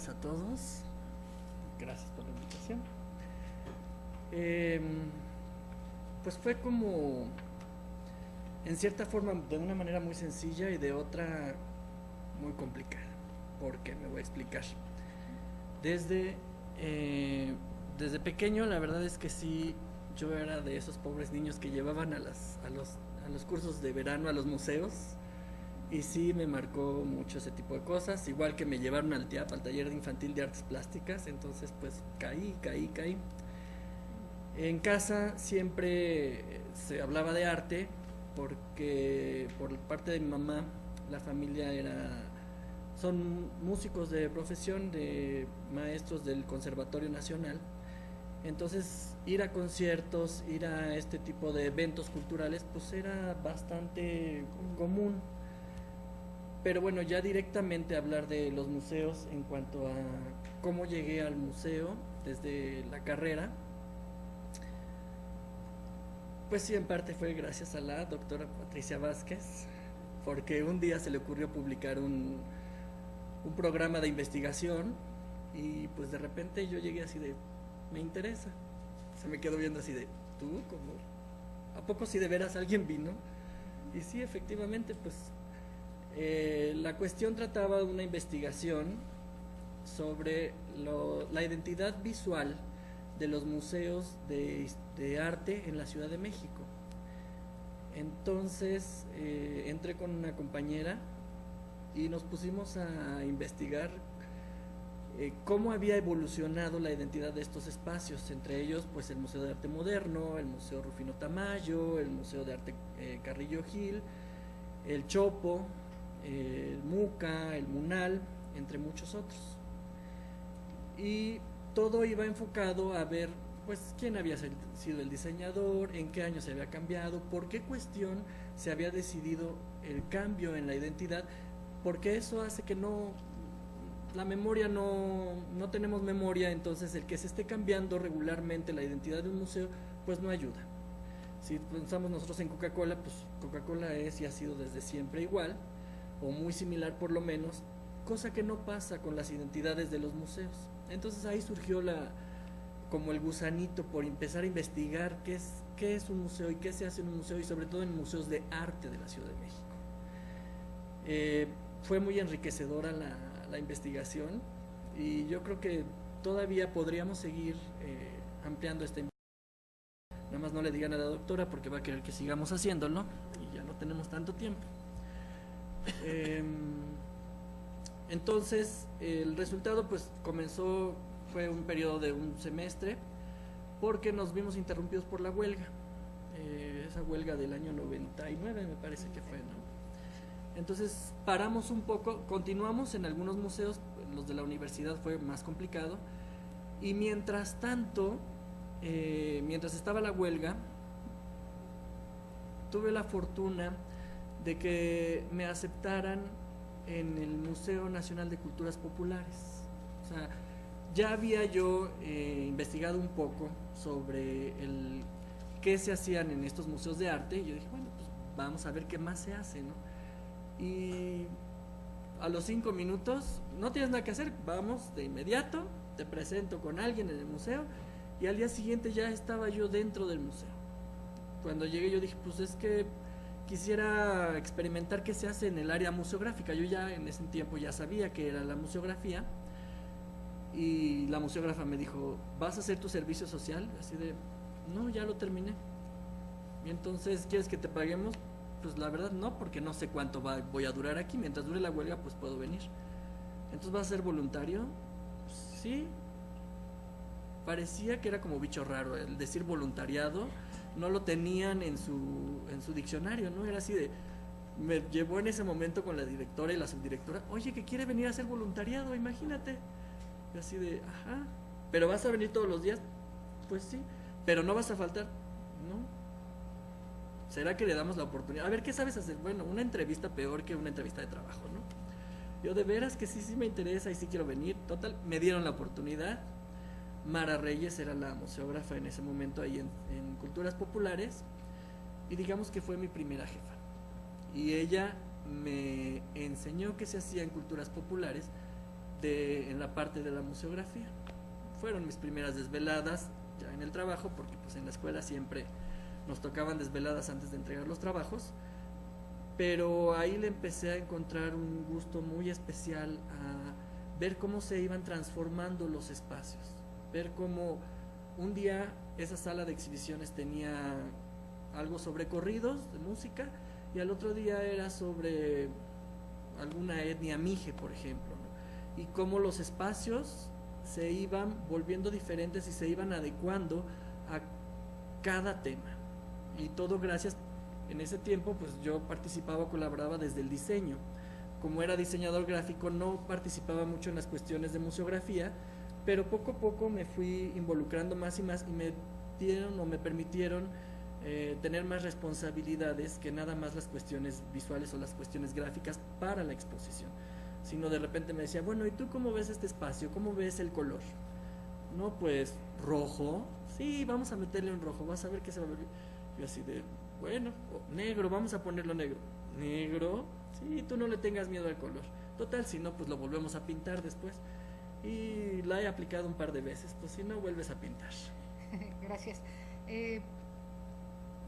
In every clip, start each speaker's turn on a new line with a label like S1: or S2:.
S1: tardes a todos. Gracias por la invitación. Pues fue como, en cierta forma, de una manera muy sencilla y de otra muy complicada. Porque me voy a explicar. Desde, desde pequeño, la verdad es que sí, yo era de esos pobres niños que llevaban a los cursos de verano, a los museos. Y sí me marcó mucho ese tipo de cosas, igual que me llevaron al TIAP, al taller de infantil de artes plásticas, entonces pues caí. En casa siempre se hablaba de arte porque por parte de mi mamá la familia son músicos de profesión, de maestros del Conservatorio Nacional. Entonces ir a conciertos, ir a este tipo de eventos culturales pues era bastante común. Pero bueno, ya directamente hablar de los museos en cuanto a cómo llegué al museo desde la carrera, pues sí, en parte fue gracias a la doctora Patricia Vázquez, porque un día se le ocurrió publicar un programa de investigación y pues de repente yo llegué así de, me interesa. Se me quedó viendo así de, ¿tú? ¿Cómo? ¿A poco si de veras alguien vino? Y sí, efectivamente, pues la cuestión trataba de una investigación sobre la identidad visual de los museos de arte en la Ciudad de México. Entonces entré con una compañera y nos pusimos a investigar cómo había evolucionado la identidad de estos espacios, entre ellos pues el Museo de Arte Moderno, el Museo Rufino Tamayo, el Museo de Arte Carrillo Gil, el Chopo, el MUCA, el MUNAL, entre muchos otros. Y todo iba enfocado a ver pues quién había sido el diseñador, en qué año se había cambiado, por qué cuestión se había decidido el cambio en la identidad, porque eso hace que la memoria no tenemos memoria, entonces el que se esté cambiando regularmente la identidad de un museo pues no ayuda. Si pensamos nosotros en Coca-Cola, pues Coca-Cola es y ha sido desde siempre igual, o muy similar por lo menos, cosa que no pasa con las identidades de los museos. Entonces ahí surgió como el gusanito por empezar a investigar qué es un museo y qué se hace en un museo, y sobre todo en museos de arte de la Ciudad de México. Fue muy enriquecedora la investigación y yo creo que todavía podríamos seguir ampliando esta investigación. Nada más no le digan a la doctora porque va a querer que sigamos haciéndolo y ya no tenemos tanto tiempo. Entonces el resultado pues fue un periodo de un semestre porque nos vimos interrumpidos por la huelga, esa huelga del año 99 me parece que fue, ¿no? Entonces paramos un poco, continuamos en algunos museos, los de la universidad fue más complicado, y mientras tanto, mientras estaba la huelga, tuve la fortuna de que me aceptaran en el Museo Nacional de Culturas Populares. O sea, ya había yo investigado un poco sobre qué se hacían en estos museos de arte y yo dije, bueno, pues vamos a ver qué más se hace, ¿no? Y a los 5 minutos, no tienes nada que hacer, vamos de inmediato, te presento con alguien en el museo, y al día siguiente ya estaba yo dentro del museo. Cuando llegué yo dije, pues es que quisiera experimentar qué se hace en el área museográfica. Yo ya en ese tiempo ya sabía que era la museografía, y la museógrafa me dijo, ¿vas a hacer tu servicio social? Así de, no, ya lo terminé. Y entonces, ¿quieres que te paguemos? Pues la verdad no, porque no sé cuánto voy a durar aquí. Mientras dure la huelga pues puedo venir. Entonces, ¿vas a ser voluntario? Pues, sí. Parecía que era como bicho raro el decir voluntariado, no lo tenían en su diccionario, ¿no? Era así de, me llevó en ese momento con la directora y la subdirectora, oye, que quiere venir a hacer voluntariado, imagínate. Y así de, ajá, ¿pero vas a venir todos los días? Pues sí, pero no vas a faltar, ¿no? ¿Será que le damos la oportunidad? A ver, ¿qué sabes hacer? Bueno, una entrevista peor que una entrevista de trabajo, ¿no? Yo de veras que sí me interesa y sí quiero venir. Total, me dieron la oportunidad. Mara Reyes era la museógrafa en ese momento ahí en Culturas Populares, y digamos que fue mi primera jefa. Y ella me enseñó qué se hacía en Culturas Populares, en la parte de la museografía. Fueron mis primeras desveladas ya en el trabajo, porque pues en la escuela siempre nos tocaban desveladas antes de entregar los trabajos, pero ahí le empecé a encontrar un gusto muy especial a ver cómo se iban transformando los espacios, ver cómo un día esa sala de exhibiciones tenía algo sobre corridos de música y al otro día era sobre alguna etnia mije, por ejemplo, ¿no? Y cómo los espacios se iban volviendo diferentes y se iban adecuando a cada tema. Y todo gracias, en ese tiempo pues yo participaba, colaboraba desde el diseño. Como era diseñador gráfico no participaba mucho en las cuestiones de museografía, pero poco a poco me fui involucrando más y más y me dieron o me permitieron tener más responsabilidades que nada más las cuestiones visuales o las cuestiones gráficas para la exposición, sino de repente me decía, bueno, ¿y tú cómo ves este espacio? ¿Cómo ves el color? No, pues rojo, sí, vamos a meterle un rojo, vas a ver que se va a ver bien. Yo así de, bueno, negro, vamos a ponerlo negro. Negro, sí, tú no le tengas miedo al color. Total, si no, pues lo volvemos a pintar después. Y la he aplicado un par de veces, pues si no, vuelves a pintar.
S2: Gracias.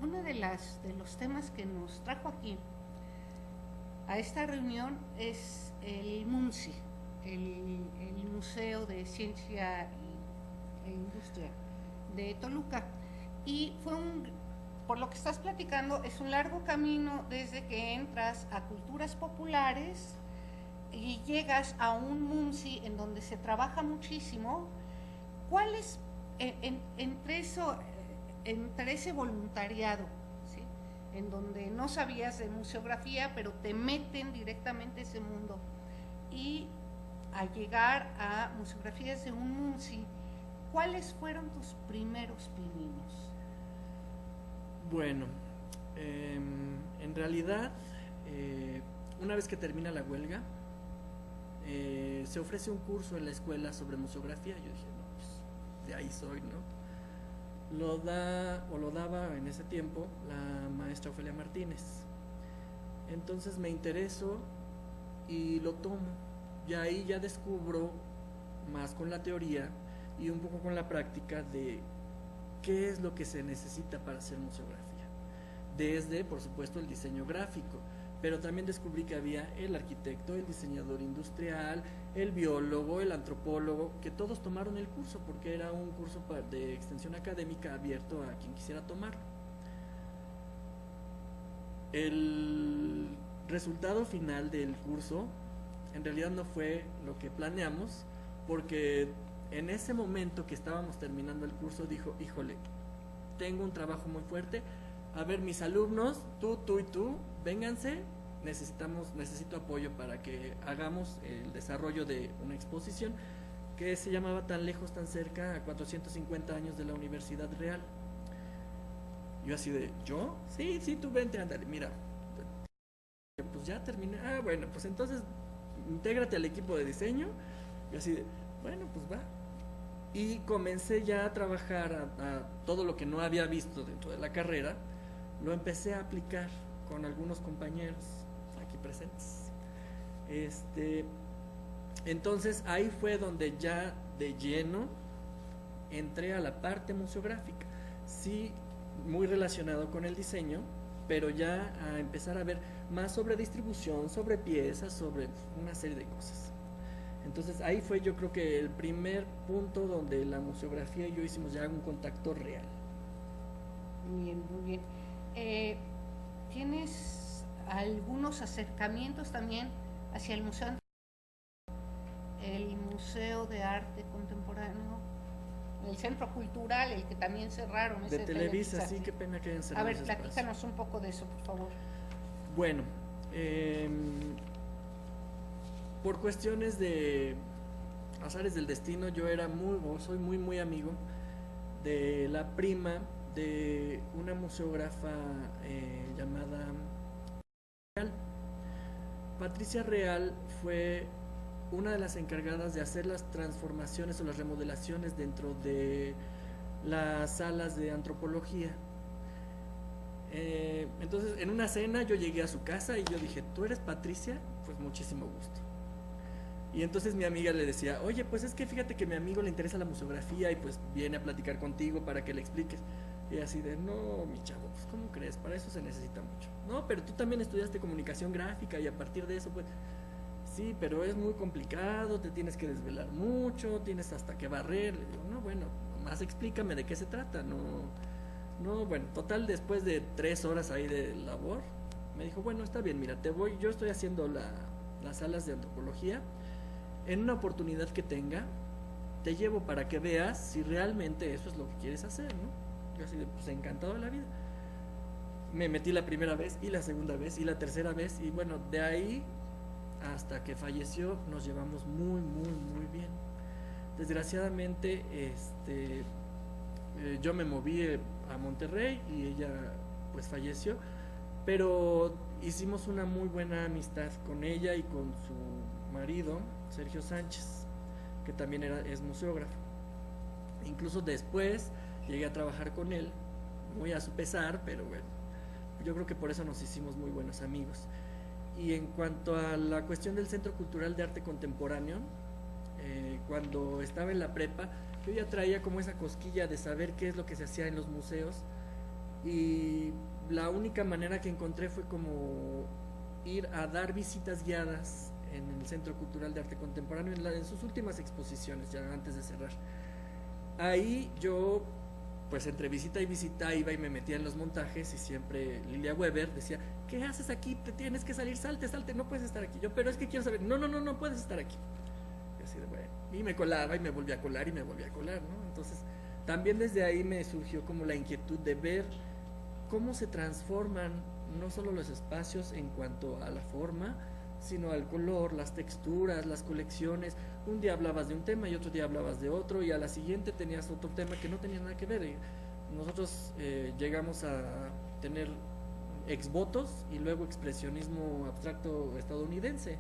S2: Uno de los temas que nos trajo aquí a esta reunión es el MUNCI, el Museo de Ciencia e Industria de Toluca. Y por lo que estás platicando, es un largo camino desde que entras a culturas populares y llegas a un MUNCI en donde se trabaja muchísimo. ¿Cuál es entre ese voluntariado, ¿sí?, en donde no sabías de museografía, pero te meten directamente a ese mundo, y a llegar a museografías de un MUNCI, ¿cuáles fueron tus primeros pininos?
S1: Bueno, en realidad, una vez que termina la huelga, se ofrece un curso en la escuela sobre museografía. Yo dije, no, pues de ahí soy, ¿no? Lo daba en ese tiempo la maestra Ofelia Martínez. Entonces me interesó y lo tomo. Y ahí ya descubro más con la teoría y un poco con la práctica de qué es lo que se necesita para hacer museografía. Desde, por supuesto, el diseño gráfico, pero también descubrí que había el arquitecto, el diseñador industrial, el biólogo, el antropólogo, que todos tomaron el curso porque era un curso de extensión académica abierto a quien quisiera tomarlo. El resultado final del curso en realidad no fue lo que planeamos, porque en ese momento que estábamos terminando el curso dijo, híjole, tengo un trabajo muy fuerte, a ver mis alumnos, tú y tú, vénganse, necesito apoyo para que hagamos el desarrollo de una exposición que se llamaba Tan lejos, tan cerca, a 450 años de la Universidad Real. Yo así de, ¿yo? Sí, tú vente, ándale, mira, pues ya terminé, bueno, pues entonces intégrate al equipo de diseño. Yo así de, bueno, pues va. Y comencé ya a trabajar a todo lo que no había visto dentro de la carrera, lo empecé a aplicar con algunos compañeros aquí presentes. Entonces ahí fue donde ya de lleno entré a la parte museográfica, sí, muy relacionado con el diseño, pero ya a empezar a ver más sobre distribución, sobre piezas, sobre una serie de cosas. Entonces ahí fue, yo creo que el primer punto donde la museografía y yo hicimos ya un contacto real.
S2: Muy bien, muy bien. ¿Tienes algunos acercamientos también hacia el museo? El Museo de Arte Contemporáneo, el Centro Cultural, el que también cerraron.
S1: De Televisa, sí, qué pena que hayan cerrado.
S2: A ver, platícanos un poco de eso, por favor.
S1: Bueno, por cuestiones de azares del destino, yo soy muy amigo de la prima de una museógrafa llamada Real. Patricia Real fue una de las encargadas de hacer las transformaciones o las remodelaciones dentro de las salas de antropología. Entonces, en una cena yo llegué a su casa y yo dije, ¿tú eres Patricia? Pues muchísimo gusto. Y entonces mi amiga le decía, oye, pues es que fíjate que a mi amigo le interesa la museografía y pues viene a platicar contigo para que le expliques. Y así de, no, mi chavo, pues ¿cómo crees? Para eso se necesita mucho. No, pero tú también estudiaste comunicación gráfica y a partir de eso, pues, sí, pero es muy complicado, te tienes que desvelar mucho, tienes hasta que barrer. Le digo, no, bueno, más explícame de qué se trata. No, no, bueno, total, después de 3 horas ahí de labor, me dijo, bueno, está bien, mira, yo estoy haciendo las salas de antropología. En una oportunidad que tenga, te llevo para que veas si realmente eso es lo que quieres hacer, ¿no? Yo así de, pues encantado de la vida. Me metí la primera vez y la segunda vez y la tercera vez y bueno, de ahí hasta que falleció nos llevamos muy, muy, muy bien. Desgraciadamente, yo me moví a Monterrey y ella pues falleció, pero hicimos una muy buena amistad con ella y con su marido, Sergio Sánchez, que también es museógrafo. Incluso después llegué a trabajar con él, muy a su pesar, pero bueno, yo creo que por eso nos hicimos muy buenos amigos. Y en cuanto a la cuestión del Centro Cultural de Arte Contemporáneo, cuando estaba en la prepa, yo ya traía como esa cosquilla de saber qué es lo que se hacía en los museos y la única manera que encontré fue como ir a dar visitas guiadas en el Centro Cultural de Arte Contemporáneo en sus últimas exposiciones, ya antes de cerrar. Ahí yo, pues entre visita y visita, iba y me metía en los montajes y siempre Lilia Weber decía, ¿qué haces aquí? Te tienes que salir, salte, salte, no puedes estar aquí. Yo, pero es que quiero saber, no, no, no, no puedes estar aquí. Y así de bueno, y me colaba y me volvía a colar y me volvía a colar, ¿no? Entonces, también desde ahí me surgió como la inquietud de ver cómo se transforman no solo los espacios en cuanto a la forma, sino al color, las texturas, las colecciones. Un día hablabas de un tema y otro día hablabas de otro y a la siguiente tenías otro tema que no tenía nada que ver. Nosotros llegamos a tener exvotos y luego expresionismo abstracto estadounidense.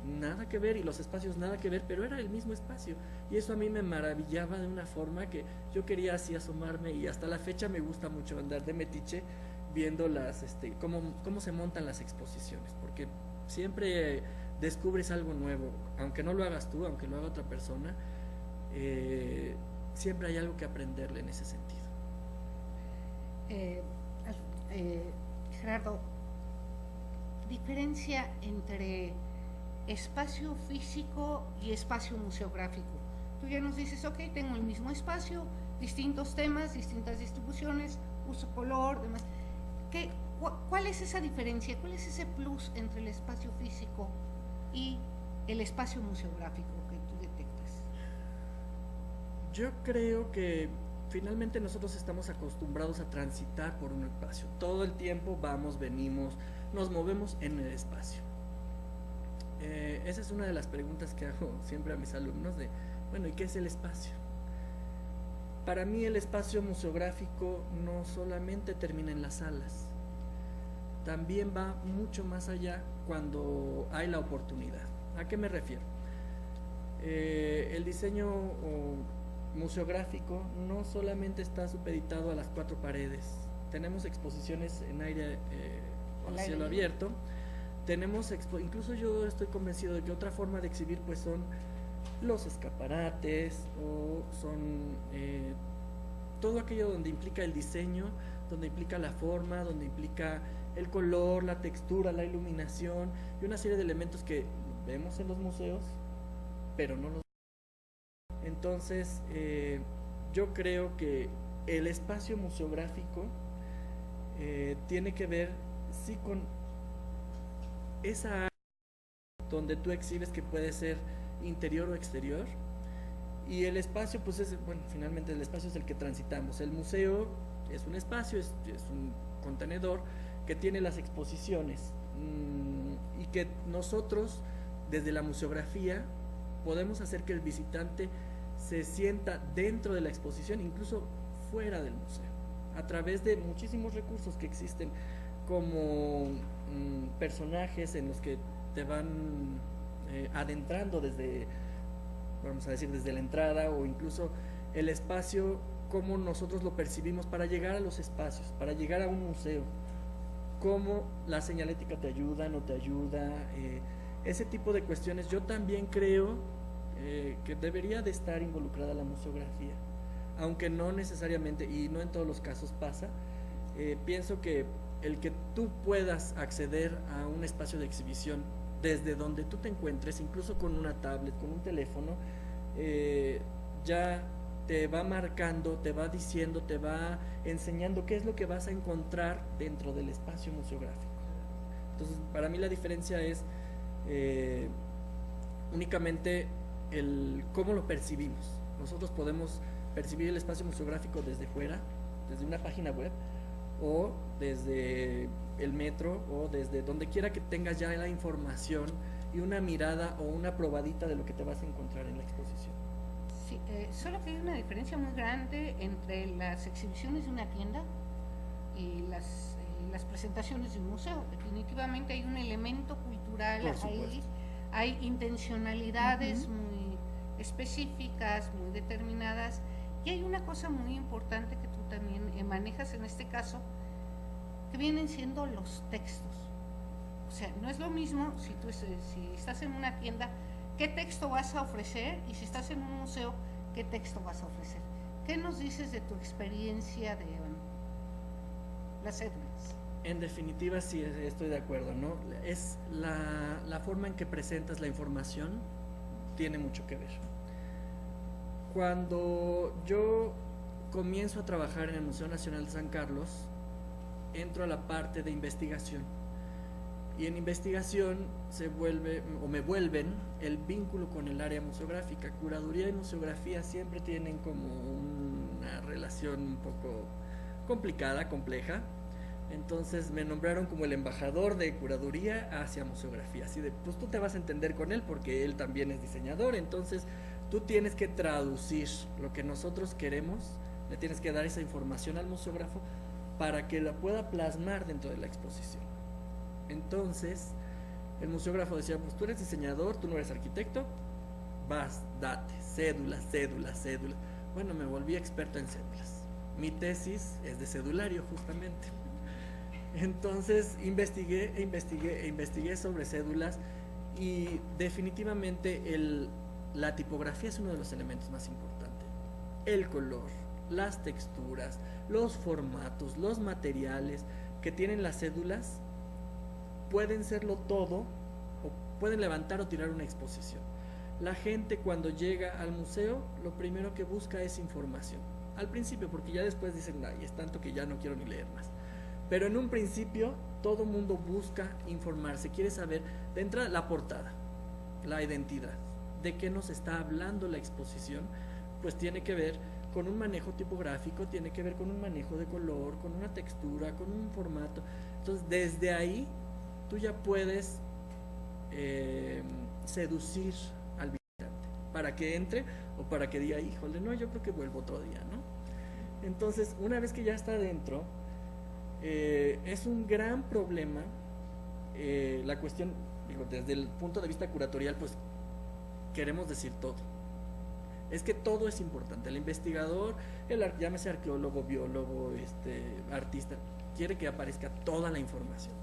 S1: Nada que ver y los espacios nada que ver, pero era el mismo espacio. Y eso a mí me maravillaba de una forma que yo quería así asomarme y hasta la fecha me gusta mucho andar de metiche viendo cómo se montan las exposiciones, porque siempre descubres algo nuevo, aunque no lo hagas tú, aunque lo haga otra persona, siempre hay algo que aprenderle en ese sentido.
S2: Gerardo, diferencia entre espacio físico y espacio museográfico. Tú ya nos dices, ok, tengo el mismo espacio, distintos temas, distintas distribuciones, uso color, demás. ¿Cuál es esa diferencia? ¿Cuál es ese plus entre el espacio físico y el espacio museográfico que tú detectas?
S1: Yo creo que finalmente nosotros estamos acostumbrados a transitar por un espacio. Todo el tiempo vamos, venimos, nos movemos en el espacio. Esa es una de las preguntas que hago siempre a mis alumnos de, bueno, ¿y qué es el espacio? Para mí el espacio museográfico no solamente termina en las salas, también va mucho más allá cuando hay la oportunidad. ¿A qué me refiero? El diseño museográfico no solamente está supeditado a las 4 paredes. Tenemos exposiciones en aire, a cielo abierto. Tenemos incluso yo estoy convencido de que otra forma de exhibir pues son los escaparates o son todo aquello donde implica el diseño, donde implica la forma, donde implica el color, la textura, la iluminación y una serie de elementos que vemos en los museos pero no los. Entonces yo creo que el espacio museográfico tiene que ver sí con esa área donde tú exhibes, que puede ser interior o exterior, y el espacio pues es, bueno, finalmente el espacio es el que transitamos. El museo es un espacio, es un contenedor que tiene las exposiciones y que nosotros desde la museografía podemos hacer que el visitante se sienta dentro de la exposición, incluso fuera del museo, a través de muchísimos recursos que existen, como personajes en los que te van adentrando desde, vamos a decir, desde la entrada, o incluso el espacio, cómo nosotros lo percibimos para llegar a los espacios, para llegar a un museo, cómo la señalética te ayuda, no te ayuda, ese tipo de cuestiones yo también creo que debería de estar involucrada la museografía, aunque no necesariamente y no en todos los casos pasa. Pienso que el que tú puedas acceder a un espacio de exhibición desde donde tú te encuentres, incluso con una tablet, con un teléfono, ya te va marcando, te va diciendo, te va enseñando qué es lo que vas a encontrar dentro del espacio museográfico. Entonces, para mí la diferencia es únicamente el cómo lo percibimos. Nosotros podemos percibir el espacio museográfico desde fuera, desde una página web, o desde el metro, o desde donde quiera que tengas ya la información y una mirada o una probadita de lo que te vas a encontrar en la exposición.
S2: Sí, solo que hay una diferencia muy grande entre las exhibiciones de una tienda y las presentaciones de un museo. Definitivamente hay un elemento cultural ahí, hay intencionalidades muy específicas, muy determinadas, y hay una cosa muy importante que tú también manejas en este caso, que vienen siendo los textos. O sea, no es lo mismo si estás en una tienda, qué texto vas a ofrecer, y si estás en un museo, qué texto vas a ofrecer. ¿Qué nos dices de tu experiencia de las cédulas?
S1: En definitiva, sí, estoy de acuerdo, ¿no? Es la forma en que presentas la información tiene mucho que ver. Cuando yo comienzo a trabajar en el Museo Nacional de San Carlos, entro a la parte de investigación. Y en investigación me vuelven el vínculo con el área museográfica. Curaduría y museografía siempre tienen como una relación un poco complicada, compleja. Entonces me nombraron como el embajador de curaduría hacia museografía. Así de, pues tú te vas a entender con él porque él también es diseñador. Entonces tú tienes que traducir lo que nosotros queremos, le tienes que dar esa información al museógrafo para que la pueda plasmar dentro de la exposición. Entonces el museógrafo decía, pues tú eres diseñador, tú no eres arquitecto, vas, date, cédula. Bueno, me volví experto en cédulas. Mi tesis es de cedulario, justamente. Entonces investigué sobre cédulas, y definitivamente la tipografía es uno de los elementos más importantes. El color, las texturas, los formatos, los materiales que tienen las cédulas pueden serlo todo, o pueden levantar o tirar una exposición. La gente cuando llega al museo, lo primero que busca es información. Al principio, porque ya después dicen, ay, es tanto que ya no quiero ni leer más. Pero en un principio, todo mundo busca informarse, quiere saber, de entrada, la portada, la identidad, de qué nos está hablando la exposición, pues tiene que ver con un manejo tipográfico, tiene que ver con un manejo de color, con una textura, con un formato. Entonces, desde ahí, tú ya puedes seducir al visitante para que entre o para que diga, híjole, no, yo creo que vuelvo otro día, ¿no? Entonces, una vez que ya está dentro, es un gran problema la cuestión, digo, desde el punto de vista curatorial, pues queremos decir todo. Es que todo es importante. El investigador, llámese arqueólogo, biólogo, artista, quiere que aparezca toda la información.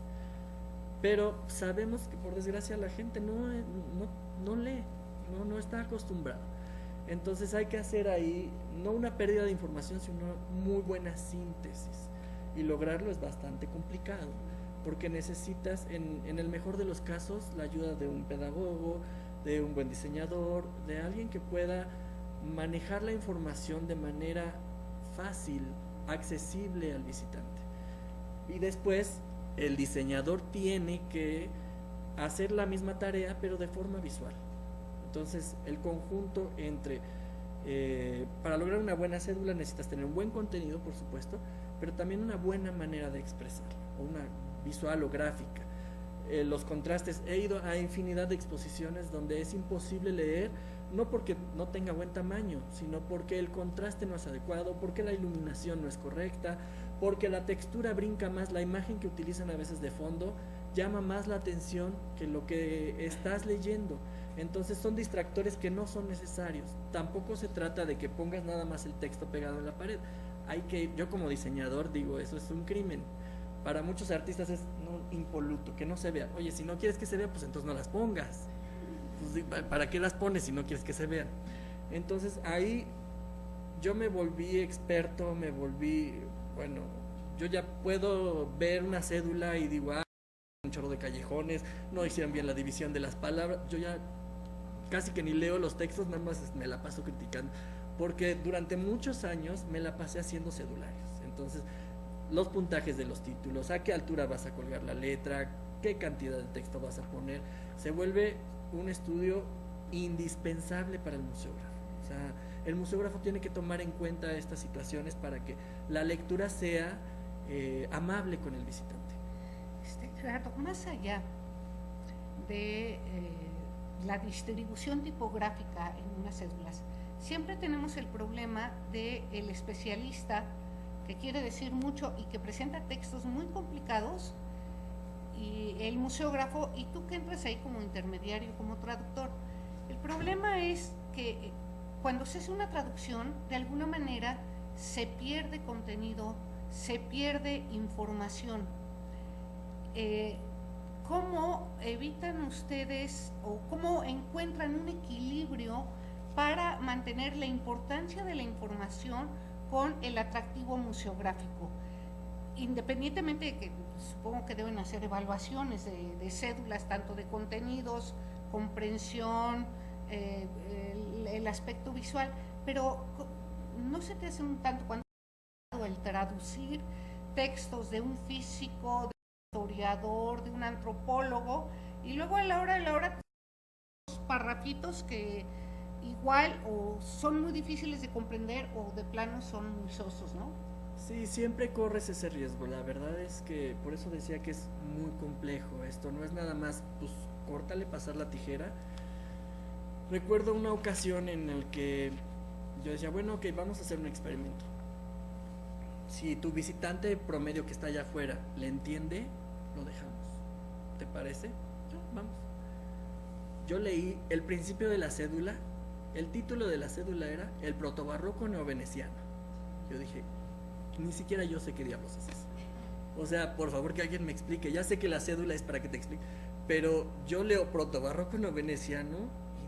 S1: Pero sabemos que por desgracia la gente no lee, no está acostumbrada. Entonces hay que hacer ahí no una pérdida de información, sino una muy buena síntesis. Y lograrlo es bastante complicado, porque necesitas, en el mejor de los casos, la ayuda de un pedagogo, de un buen diseñador, de alguien que pueda manejar la información de manera fácil, accesible al visitante. Y después, el diseñador tiene que hacer la misma tarea, pero de forma visual. Entonces, el conjunto entre... para lograr una buena cédula necesitas tener un buen contenido, por supuesto, pero también una buena manera de expresarlo, o una visual o gráfica. Los contrastes, he ido a infinidad de exposiciones donde es imposible leer, no porque no tenga buen tamaño, sino porque el contraste no es adecuado, porque la iluminación no es correcta, porque la textura brinca más, la imagen que utilizan a veces de fondo llama más la atención que lo que estás leyendo. Entonces son distractores que no son necesarios. Tampoco se trata de que pongas nada más el texto pegado en la pared. Yo como diseñador digo, eso es un crimen, Para muchos artistas es no, impoluto, que no se vea. Oye, si no quieres que se vea, pues entonces no las pongas. Pues, ¿para qué las pones si no quieres que se vean? Entonces ahí yo me volví experto, bueno, yo ya puedo ver una cédula y digo, un chorro de callejones, no hicieron bien la división de las palabras, yo ya casi que ni leo los textos, nada más me la paso criticando, porque durante muchos años me la pasé haciendo cedularios. Entonces, los puntajes de los títulos, a qué altura vas a colgar la letra, qué cantidad de texto vas a poner, se vuelve un estudio indispensable para el museógrafo. O sea, el museógrafo tiene que tomar en cuenta estas situaciones para que la lectura sea amable con el visitante.
S2: Gerardo, más allá de la distribución tipográfica en unas cédulas, siempre tenemos el problema del especialista que quiere decir mucho y que presenta textos muy complicados, y el museógrafo, y tú que entras ahí como intermediario, como traductor. El problema es que cuando se hace una traducción, de alguna manera se pierde contenido, se pierde información. ¿Cómo evitan ustedes o cómo encuentran un equilibrio para mantener la importancia de la información con el atractivo museográfico? Independientemente de que supongo que deben hacer evaluaciones de cédulas, tanto de contenidos, comprensión, el aspecto visual, pero ¿no se te hace un tanto cuanto el traducir textos de un físico, de un historiador, de un antropólogo, y luego a la hora parrafitos que igual o son muy difíciles de comprender o de plano son muy sosos, ¿no?
S1: Sí, siempre corres ese riesgo. La verdad es que por eso decía que es muy complejo. Esto no es nada más, pues, córtale, pasar la tijera. Recuerdo una ocasión en la que yo decía, bueno, ok, vamos a hacer un experimento. Si tu visitante promedio que está allá afuera le entiende, lo dejamos. ¿Te parece? Vamos. Yo leí el principio de la cédula. El título de la cédula era El protobarroco neoveneciano. Yo dije, ni siquiera yo sé qué diablos es eso. O sea, por favor que alguien me explique. Ya sé que la cédula es para que te explique, pero yo leo protobarroco neoveneciano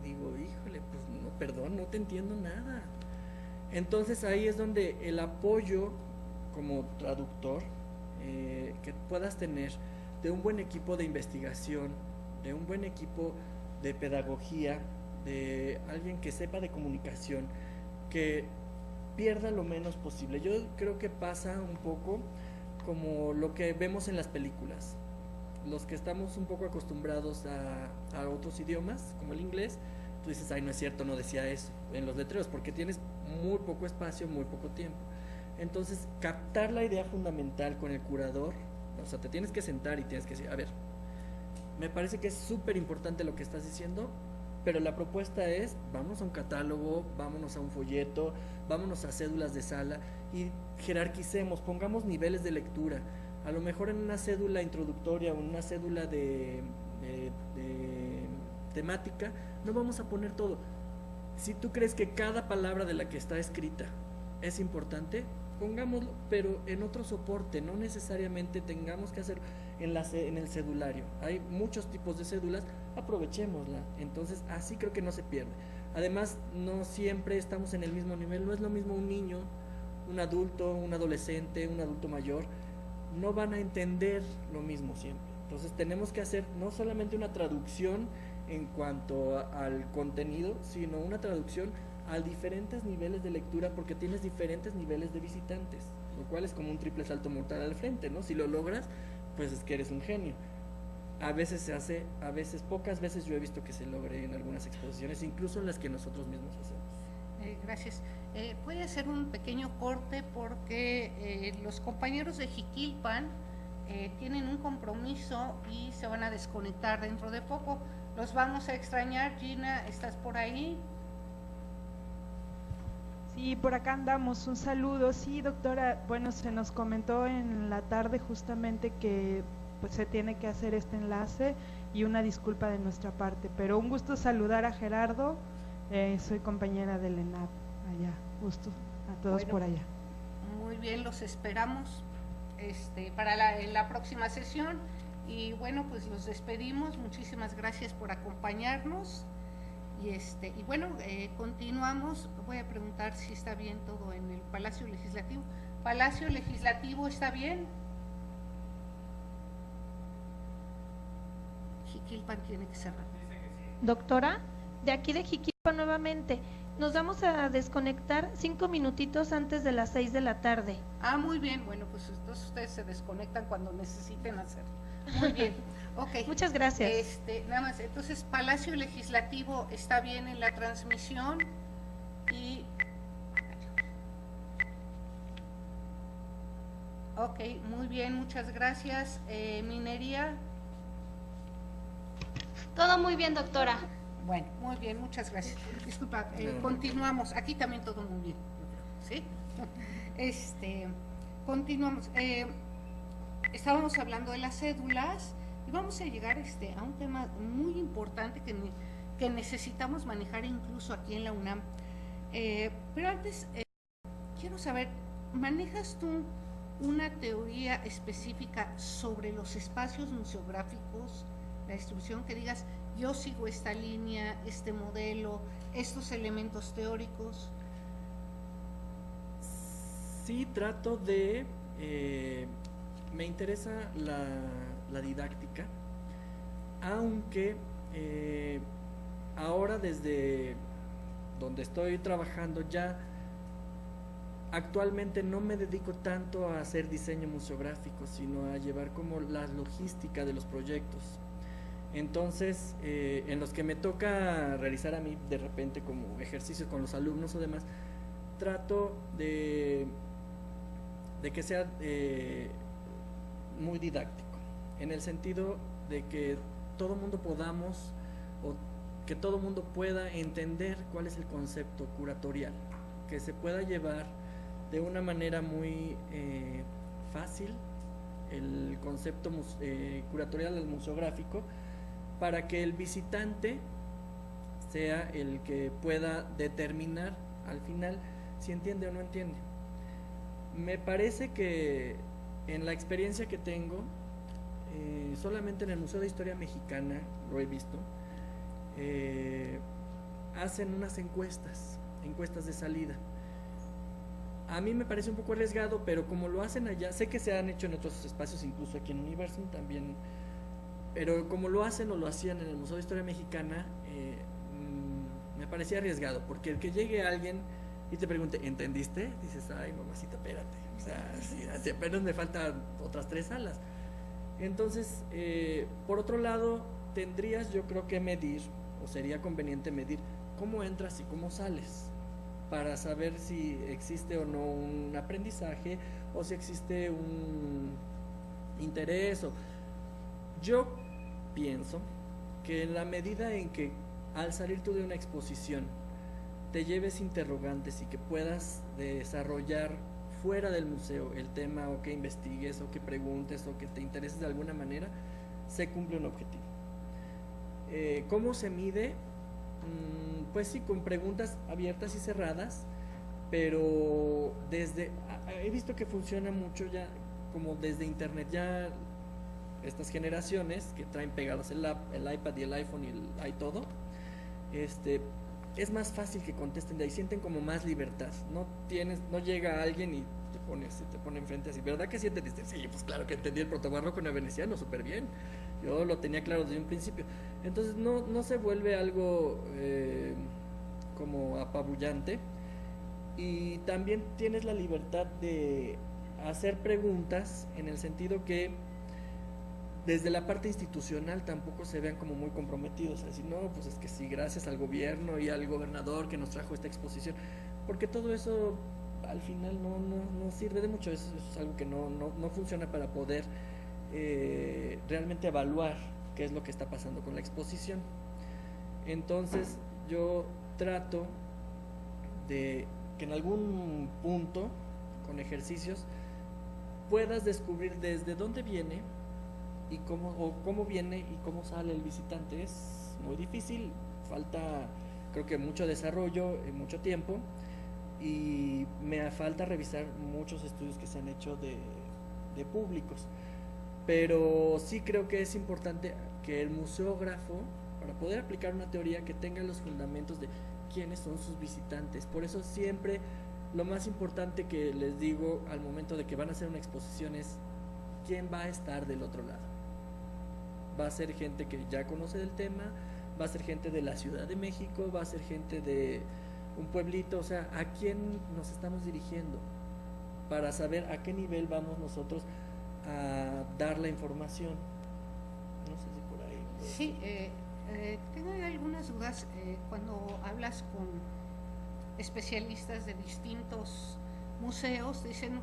S1: y digo, híjole, pues no, perdón, no te entiendo nada. Entonces ahí es donde el apoyo como traductor que puedas tener de un buen equipo de investigación, de un buen equipo de pedagogía, de alguien que sepa de comunicación, que pierda lo menos posible. Yo creo que pasa un poco como lo que vemos en las películas. Los que estamos un poco acostumbrados a otros idiomas, como el inglés, tú dices, ay, no es cierto, no decía eso en los letreros, porque tienes muy poco espacio, muy poco tiempo. Entonces, captar la idea fundamental con el curador, o sea, te tienes que sentar y tienes que decir, a ver, me parece que es súper importante lo que estás diciendo, pero la propuesta es, vámonos a un catálogo, vámonos a un folleto, vámonos a cédulas de sala y jerarquicemos, pongamos niveles de lectura. A lo mejor en una cédula introductoria o en una cédula de temática, no vamos a poner todo. Si tú crees que cada palabra de la que está escrita es importante, pongámoslo, pero en otro soporte, no necesariamente tengamos que hacer en el cedulario. Hay muchos tipos de cédulas, aprovechémosla. Entonces así creo que no se pierde. Además, no siempre estamos en el mismo nivel, no es lo mismo un niño, un adulto, un adolescente, un adulto mayor, no van a entender lo mismo siempre. Entonces tenemos que hacer no solamente una traducción en cuanto al contenido, sino una traducción a diferentes niveles de lectura, porque tienes diferentes niveles de visitantes, lo cual es como un triple salto mortal al frente, ¿no? Si lo logras, pues es que eres un genio. A veces se hace, a veces, pocas veces yo he visto que se logre en algunas exposiciones, incluso en las que nosotros mismos hacemos.
S2: Gracias. Voy a hacer un pequeño corte porque los compañeros de Jiquilpan tienen un compromiso y se van a desconectar dentro de poco. Los vamos a extrañar. Gina, ¿estás por ahí?
S3: Sí, por acá andamos. Un saludo. Sí, doctora, bueno, se nos comentó en la tarde justamente que pues se tiene que hacer este enlace y una disculpa de nuestra parte, pero un gusto saludar a Gerardo. Soy compañera del ENAP allá. Gusto a todos por allá.
S2: Muy bien, los esperamos para en la próxima sesión. Y bueno, pues los despedimos. Muchísimas gracias por acompañarnos. Y bueno, continuamos. Voy a preguntar si está bien todo en el Palacio Legislativo. ¿Palacio Legislativo está bien? Jiquilpan tiene que cerrar.
S4: Doctora, de aquí de Jiquilpan nuevamente, nos vamos a desconectar 5 minutitos antes de las 6 de la tarde.
S2: Ah, muy bien. Bueno, pues entonces ustedes se desconectan cuando necesiten hacerlo. Muy bien. Ok.
S4: Muchas gracias.
S2: Nada más, entonces Palacio Legislativo está bien en la transmisión y... Ok, muy bien, muchas gracias. Minería.
S4: Todo muy bien, doctora.
S2: Bueno, muy bien, muchas gracias. Disculpa, continuamos. Aquí también todo muy bien, ¿sí? Continuamos. Estábamos hablando de las cédulas y vamos a llegar a un tema muy importante que necesitamos manejar incluso aquí en la UNAM. Pero antes, quiero saber, ¿manejas tú una teoría específica sobre los espacios museográficos, la distribución, que digas, yo sigo esta línea, este modelo, estos elementos teóricos?
S1: Sí, trato de... me interesa la didáctica, aunque ahora desde donde estoy trabajando ya actualmente no me dedico tanto a hacer diseño museográfico, sino a llevar como la logística de los proyectos. Entonces, en los que me toca realizar a mí de repente como ejercicios con los alumnos o demás, trato de que sea muy didáctico, en el sentido de que todo mundo podamos o que todo mundo pueda entender cuál es el concepto curatorial, que se pueda llevar de una manera muy fácil el concepto curatorial del museográfico, para que el visitante sea el que pueda determinar al final si entiende o no entiende. Me parece que en la experiencia que tengo, solamente en el Museo de Historia Mexicana lo he visto, hacen unas encuestas de salida. A mí me parece un poco arriesgado, pero como lo hacen allá, sé que se han hecho en otros espacios, incluso aquí en Universum también, pero como lo hacen o lo hacían en el Museo de Historia Mexicana, me parecía arriesgado, porque el que llegue alguien y te pregunte, ¿entendiste? Dices, ay, mamacita, espérate, o sea, si apenas me faltan otras 3 salas. Entonces, por otro lado, tendrías yo creo que medir, o sería conveniente medir, cómo entras y cómo sales, para saber si existe o no un aprendizaje, o si existe un interés. Yo pienso que en la medida en que al salir tú de una exposición te lleves interrogantes y que puedas desarrollar fuera del museo el tema, o que investigues o que preguntes o que te intereses de alguna manera, se cumple un objetivo. ¿Cómo se mide? Pues sí, con preguntas abiertas y cerradas, pero he visto que funciona mucho ya como desde internet. Ya estas generaciones que traen pegados el iPad y el iPhone y hay todo, es más fácil que contesten de ahí, sienten como más libertad. No llega alguien y te pone enfrente así, ¿verdad que sí entendiste? Sí, pues claro que entendí el protobarroco veneciano súper bien, yo lo tenía claro desde un principio. Entonces no se vuelve algo como apabullante, y también tienes la libertad de hacer preguntas, en el sentido que desde la parte institucional tampoco se vean como muy comprometidos, a decir, no, pues es que sí, gracias al gobierno y al gobernador que nos trajo esta exposición, porque todo eso al final no sirve de mucho. Eso es algo que no funciona para poder realmente evaluar qué es lo que está pasando con la exposición. Entonces yo trato de que en algún punto, con ejercicios, puedas descubrir desde dónde viene y cómo viene y cómo sale el visitante. Es muy difícil, falta creo que mucho desarrollo, mucho tiempo, y me falta revisar muchos estudios que se han hecho de públicos. Pero sí creo que es importante que el museógrafo, para poder aplicar una teoría, que tenga los fundamentos de quiénes son sus visitantes. Por eso siempre lo más importante que les digo al momento de que van a hacer una exposición es quién va a estar del otro lado. Va a ser gente que ya conoce del tema, va a ser gente de la Ciudad de México, va a ser gente de un pueblito, o sea, ¿a quién nos estamos dirigiendo? Para saber a qué nivel vamos nosotros a dar la información. No sé si por ahí.
S2: Sí, tengo algunas dudas cuando hablas con especialistas de distintos museos, dicen,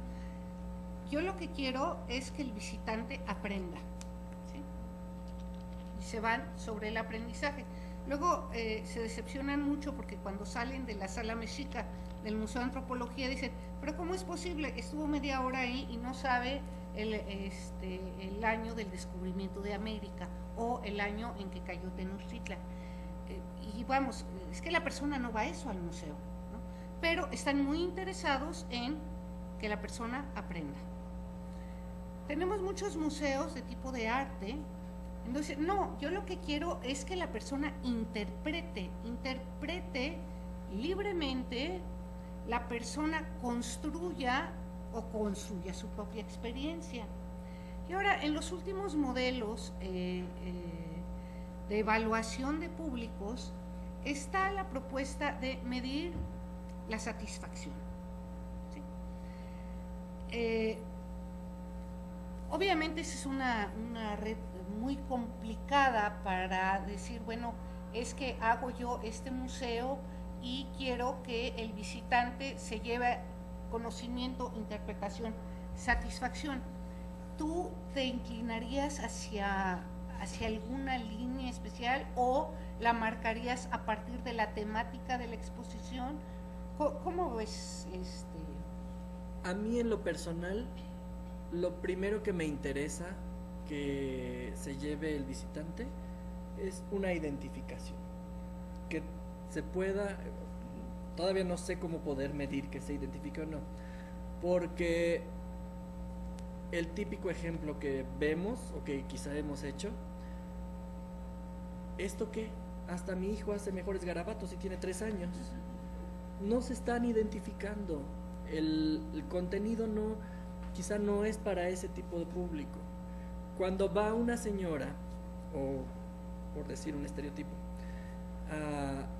S2: yo lo que quiero es que el visitante aprenda, ¿sí? Y se van sobre el aprendizaje. Luego se decepcionan mucho porque cuando salen de la sala mexica del Museo de Antropología dicen, pero ¿cómo es posible? Estuvo media hora ahí y no sabe el año del descubrimiento de América o el año en que cayó Tenochtitlan. Y vamos, es que la persona no va a eso al museo, ¿no? Pero están muy interesados en que la persona aprenda. Tenemos muchos museos de tipo de arte, entonces, no, yo lo que quiero es que la persona interprete libremente, la persona construya su propia experiencia. Y ahora, en los últimos modelos de evaluación de públicos, está la propuesta de medir la satisfacción, ¿sí? Obviamente esa es una red muy complicada para decir, bueno, es que hago yo este museo y quiero que el visitante se lleve conocimiento, interpretación, satisfacción. ¿Tú te inclinarías hacia alguna línea especial o la marcarías a partir de la temática de la exposición? ¿Cómo ves
S1: A mí en lo personal, lo primero que me interesa que se lleve el visitante es una identificación, que se pueda, todavía no sé cómo poder medir que se identifique o no, porque el típico ejemplo que vemos o que quizá hemos hecho, ¿esto qué? Hasta mi hijo hace mejores garabatos y tiene 3 años. No se están identificando, el contenido no, quizá no es para ese tipo de público. Cuando va una señora, o por decir un estereotipo,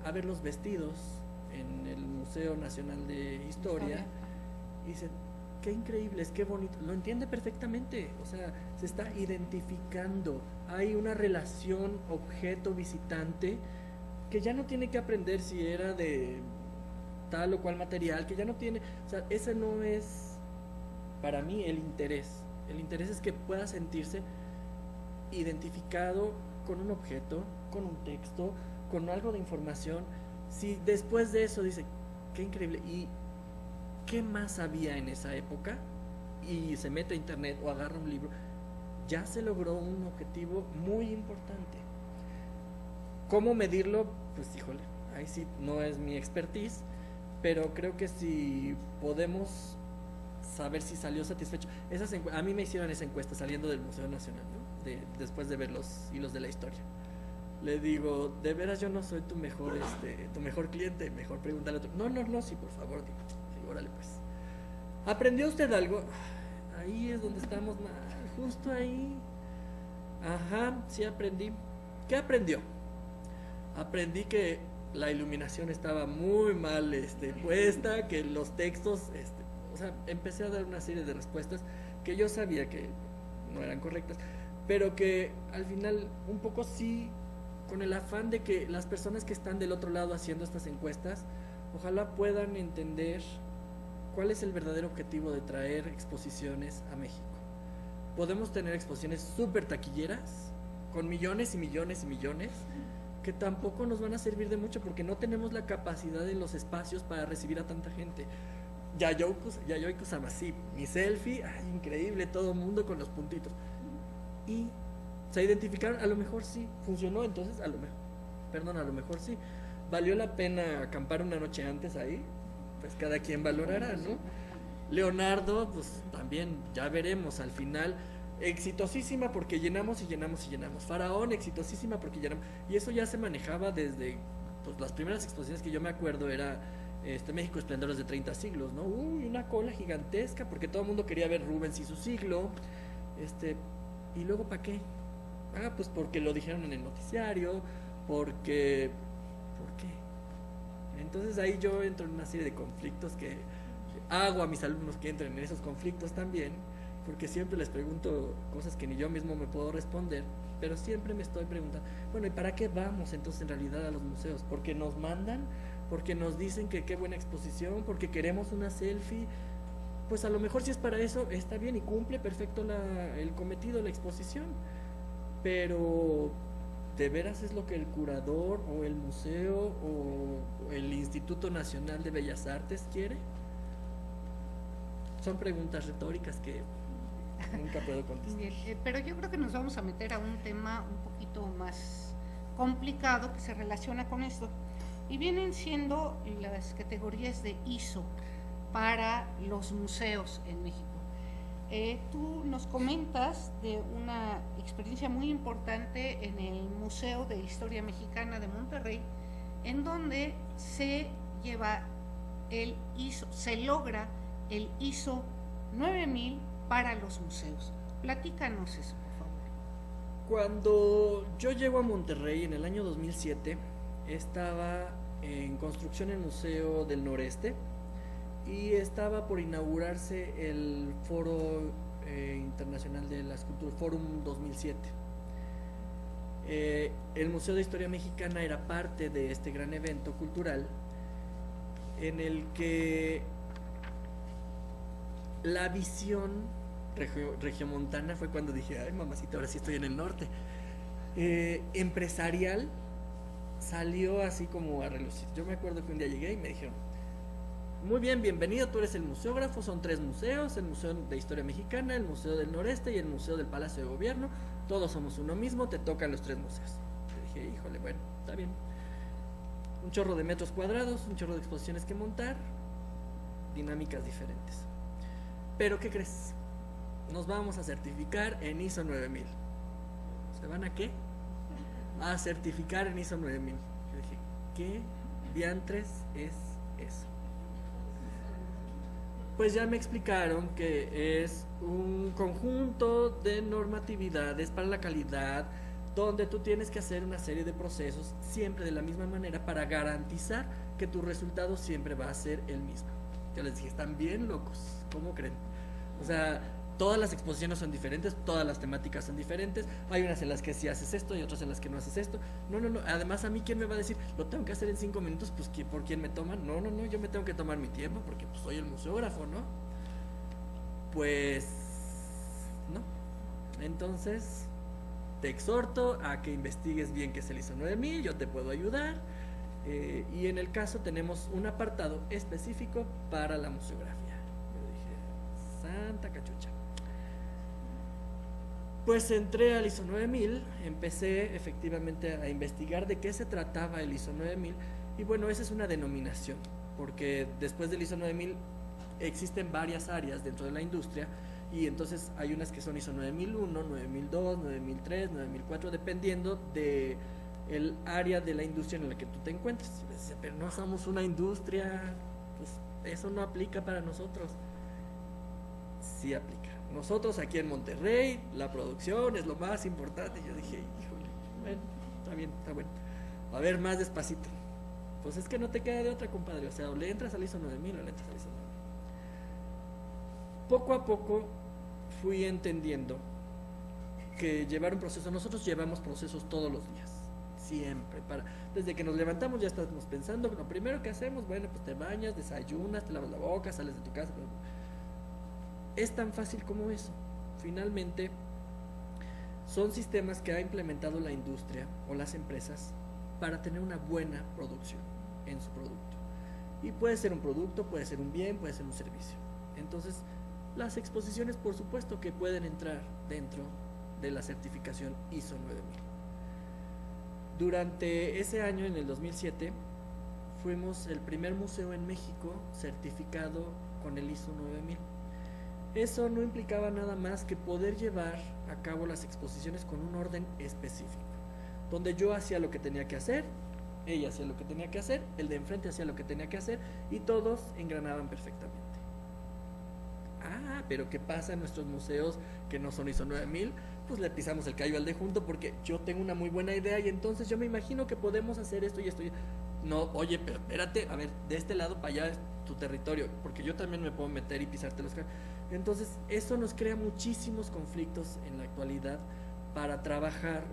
S1: a ver los vestidos en el Museo Nacional de Historia, y dicen, qué increíbles, qué bonito, lo entiende perfectamente, o sea, se está identificando, hay una relación objeto-visitante que ya no tiene que aprender si era de tal o cual material, que ya no tiene, o sea, ese no es para mí el interés es que pueda sentirse identificado con un objeto, con un texto, con algo de información. Si después de eso dice, qué increíble, y qué más había en esa época, y se mete a internet o agarra un libro, ya se logró un objetivo muy importante. ¿Cómo medirlo? Pues híjole, ahí sí no es mi expertise, pero creo que si podemos saber si salió satisfecho. A mí me hicieron esa encuesta saliendo del Museo Nacional, ¿no? Después de ver los hilos de la historia. Le digo, de veras yo no soy tu mejor cliente, mejor pregúntale a otro. No, sí, por favor, digo, órale pues. ¿Aprendió usted algo? Ahí es donde estamos mal, justo ahí. Ajá, sí aprendí. ¿Qué aprendió? Aprendí que la iluminación estaba muy mal puesta, que los textos, o sea, empecé a dar una serie de respuestas que yo sabía que no eran correctas, pero que al final un poco sí, con el afán de que las personas que están del otro lado haciendo estas encuestas, ojalá puedan entender cuál es el verdadero objetivo de traer exposiciones a México. Podemos tener exposiciones súper taquilleras, con millones y millones y millones, que tampoco nos van a servir de mucho porque no tenemos la capacidad en los espacios para recibir a tanta gente. Yayoi Kusama, sí, mi selfie, ay, increíble, todo el mundo con los puntitos. Y se identificaron, a lo mejor sí, funcionó, entonces a lo mejor sí. ¿Valió la pena acampar una noche antes ahí? Pues cada quien valorará, ¿no? Leonardo, pues también, ya veremos al final, exitosísima porque llenamos y llenamos y llenamos. Faraón, exitosísima porque llenamos. Y eso ya se manejaba desde, pues, las primeras exposiciones que yo me acuerdo era México Esplendores de 30 siglos, ¿no? Uy, una cola gigantesca porque todo el mundo quería ver Rubens y su siglo. Y luego, ¿para qué? Ah, pues porque lo dijeron en el noticiario, porque... ¿Por qué? Entonces ahí yo entro en una serie de conflictos que hago a mis alumnos que entren en esos conflictos también, porque siempre les pregunto cosas que ni yo mismo me puedo responder, pero siempre me estoy preguntando, bueno, ¿y para qué vamos entonces en realidad a los museos? ¿Porque nos mandan? ¿Porque nos dicen que qué buena exposición? ¿Porque queremos una selfie? Pues a lo mejor si es para eso está bien y cumple perfecto el cometido de la exposición, pero ¿de veras es lo que el curador o el museo o el Instituto Nacional de Bellas Artes quiere? Son preguntas retóricas que nunca puedo contestar.
S2: Bien, pero yo creo que nos vamos a meter a un tema un poquito más complicado que se relaciona con esto, y vienen siendo las categorías de ISO para los museos en México. Tú nos comentas de una experiencia muy importante en el Museo de Historia Mexicana de Monterrey, en donde se lleva el ISO, se logra el ISO 9000 para los museos. Platícanos eso, por favor.
S1: Cuando yo llego a Monterrey en el año 2007, estaba en construcción el Museo del Noreste y estaba por inaugurarse el Foro Internacional de la Escultura, Forum 2007. El Museo de Historia Mexicana era parte de este gran evento cultural en el que la visión regiomontana fue cuando dije, ay mamacita, ahora sí estoy en el norte. Empresarial salió así como a relucir. Yo me acuerdo que un día llegué y me dijeron, muy bien, bienvenido, tú eres el museógrafo, son 3 museos, el Museo de Historia Mexicana, el Museo del Noreste y el Museo del Palacio de Gobierno, todos somos uno mismo, te tocan los 3 museos. Le dije, híjole, bueno, está bien. Un chorro de metros cuadrados, un chorro de exposiciones que montar, dinámicas diferentes. Pero ¿qué crees? Nos vamos a certificar en ISO 9000. ¿Se van a qué? A certificar en ISO 9000. Yo dije, ¿qué diantres es eso? Pues ya me explicaron que es un conjunto de normatividades para la calidad, donde tú tienes que hacer una serie de procesos siempre de la misma manera para garantizar que tu resultado siempre va a ser el mismo. Yo les dije, están bien locos, ¿cómo creen? O sea, todas las exposiciones son diferentes, todas las temáticas son diferentes, hay unas en las que sí haces esto y otras en las que no haces esto. No, además a mí, ¿quién me va a decir? Lo tengo que hacer en 5 minutos, pues ¿por quién me toman? No, yo me tengo que tomar mi tiempo porque pues, soy el museógrafo, ¿no? Pues, no. Entonces, te exhorto a que investigues bien qué es el ISO 9000, yo te puedo ayudar. Y en el caso tenemos un apartado específico para la museografía. Yo dije, santa cachucha. Pues entré al ISO 9000, empecé efectivamente a investigar de qué se trataba el ISO 9000 y bueno, esa es una denominación, porque después del ISO 9000 existen varias áreas dentro de la industria y entonces hay unas que son ISO 9001, 9002, 9003, 9004, dependiendo de el área de la industria en la que tú te encuentres. Y decía, pero no somos una industria, pues eso no aplica para nosotros. Sí aplica. Nosotros aquí en Monterrey, la producción es lo más importante. Yo dije, híjole, bueno, está bien, está bueno. A ver, más despacito. Pues es que no te queda de otra, compadre. O sea, o le entras al ISO 9000 o le entras al ISO 9000. Poco a poco fui entendiendo que llevar un proceso, nosotros llevamos procesos todos los días. Siempre, desde que nos levantamos ya estamos pensando, lo primero que hacemos, bueno, pues te bañas, desayunas, te lavas la boca, sales de tu casa. Es tan fácil como eso. Finalmente, son sistemas que ha implementado la industria o las empresas para tener una buena producción en su producto. Y puede ser un producto, puede ser un bien, puede ser un servicio. Entonces, las exposiciones, por supuesto, que pueden entrar dentro de la certificación ISO 9000. Durante ese año, en el 2007, fuimos el primer museo en México certificado con el ISO 9000. Eso no implicaba nada más que poder llevar a cabo las exposiciones con un orden específico, donde yo hacía lo que tenía que hacer, ella hacía lo que tenía que hacer, el de enfrente hacía lo que tenía que hacer y todos engranaban perfectamente. Pero ¿qué pasa en nuestros museos que no son ISO 9000? Pues le pisamos el callo al de junto porque yo tengo una muy buena idea y entonces yo me imagino que podemos hacer esto y esto. No, oye, pero espérate, a ver, de este lado para allá es tu territorio, porque yo también me puedo meter y pisarte los callos. Entonces, eso nos crea muchísimos conflictos en la actualidad para trabajar.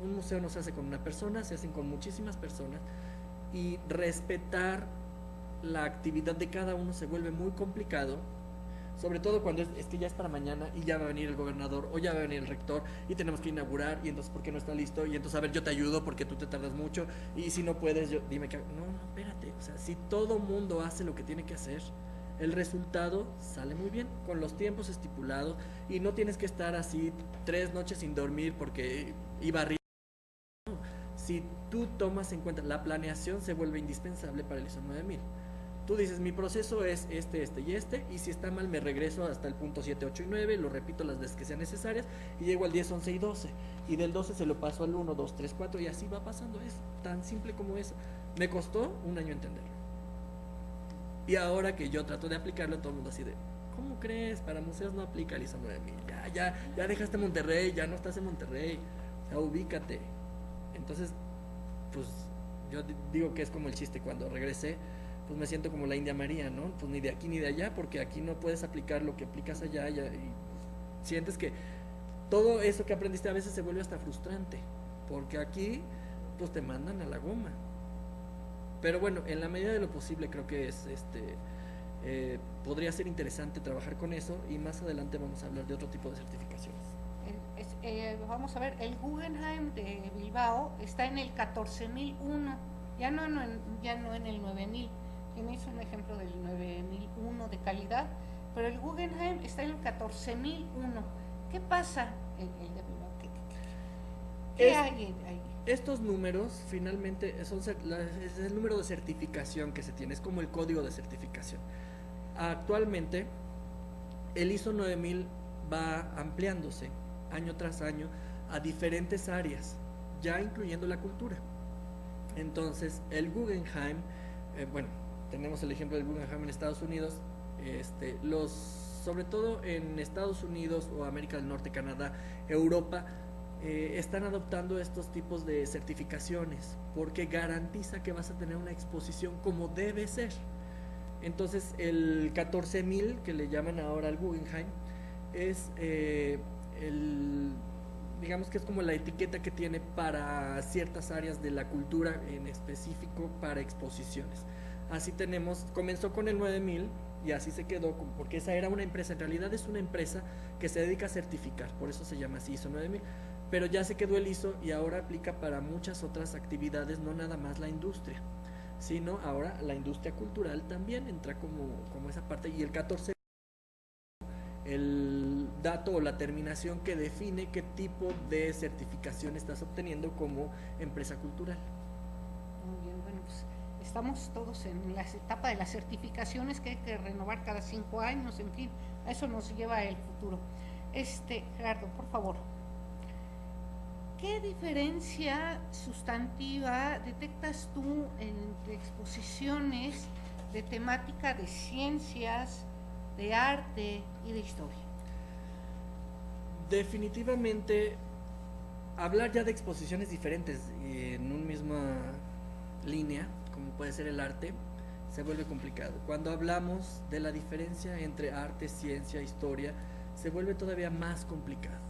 S1: Un museo no se hace con una persona, se hacen con muchísimas personas y respetar la actividad de cada uno se vuelve muy complicado, sobre todo cuando es que ya es para mañana y ya va a venir el gobernador o ya va a venir el rector y tenemos que inaugurar y entonces ¿por qué no está listo? Y entonces a ver, yo te ayudo porque tú te tardas mucho y si no puedes, dime que no, espérate, o sea, si todo mundo hace lo que tiene que hacer, el resultado sale muy bien, con los tiempos estipulados y no tienes que estar así 3 noches sin dormir porque iba arriba. No. Si tú tomas en cuenta la planeación se vuelve indispensable para el ISO 9000. Tú dices, mi proceso es este y si está mal me regreso hasta el punto 7, 8 y 9, lo repito las veces que sean necesarias y llego al 10, 11 y 12 y del 12 se lo paso al 1, 2, 3, 4 y así va pasando. Es tan simple como eso. Me costó un año entenderlo y ahora que yo trato de aplicarlo todo el mundo así de, ¿cómo crees? Para museos no aplica el ISO 9000, ya dejaste Monterrey, ya no estás en Monterrey, o sea, ubícate. Entonces, pues yo digo que es como el chiste, cuando regresé pues me siento como la India María, ¿no? Pues ni de aquí ni de allá, porque aquí no puedes aplicar lo que aplicas allá y sientes que todo eso que aprendiste a veces se vuelve hasta frustrante, porque aquí pues te mandan a la goma. Pero bueno, en la medida de lo posible creo que es podría ser interesante trabajar con eso y más adelante vamos a hablar de otro tipo de certificaciones.
S2: Vamos a ver, el Guggenheim de Bilbao está en el 14001, ya no en el 9000. Tienes un ejemplo del 9001 de calidad, pero el Guggenheim está en el 14001. ¿Qué pasa el de Bilbao? ¿Qué hay ahí?
S1: Estos números finalmente es el número de certificación que se tiene, es como el código de certificación. Actualmente el ISO 9000 va ampliándose año tras año a diferentes áreas, ya incluyendo la cultura. Entonces el Guggenheim, tenemos el ejemplo del Guggenheim en Estados Unidos, sobre todo en Estados Unidos o América del Norte, Canadá, Europa, están adoptando estos tipos de certificaciones porque garantiza que vas a tener una exposición como debe ser. Entonces el 14000 que le llaman ahora al Guggenheim es digamos que es como la etiqueta que tiene para ciertas áreas de la cultura, en específico para exposiciones. Así comenzó con el 9000 y así se quedó, porque esa era una empresa, en realidad es una empresa que se dedica a certificar, por eso se llama así ISO 9000, pero ya se quedó el ISO y ahora aplica para muchas otras actividades, no nada más la industria, sino ahora la industria cultural también entra como esa parte, y el 14 el dato o la terminación que define qué tipo de certificación estás obteniendo como empresa cultural.
S2: Muy bien, bueno, pues estamos todos en la etapa de las certificaciones que hay que renovar cada 5 años, en fin, a eso nos lleva el futuro. Gerardo, por favor, ¿qué diferencia sustantiva detectas tú entre exposiciones de temática de ciencias, de arte y de historia?
S1: Definitivamente, hablar ya de exposiciones diferentes en una misma línea, como puede ser el arte, se vuelve complicado. Cuando hablamos de la diferencia entre arte, ciencia, historia, se vuelve todavía más complicado.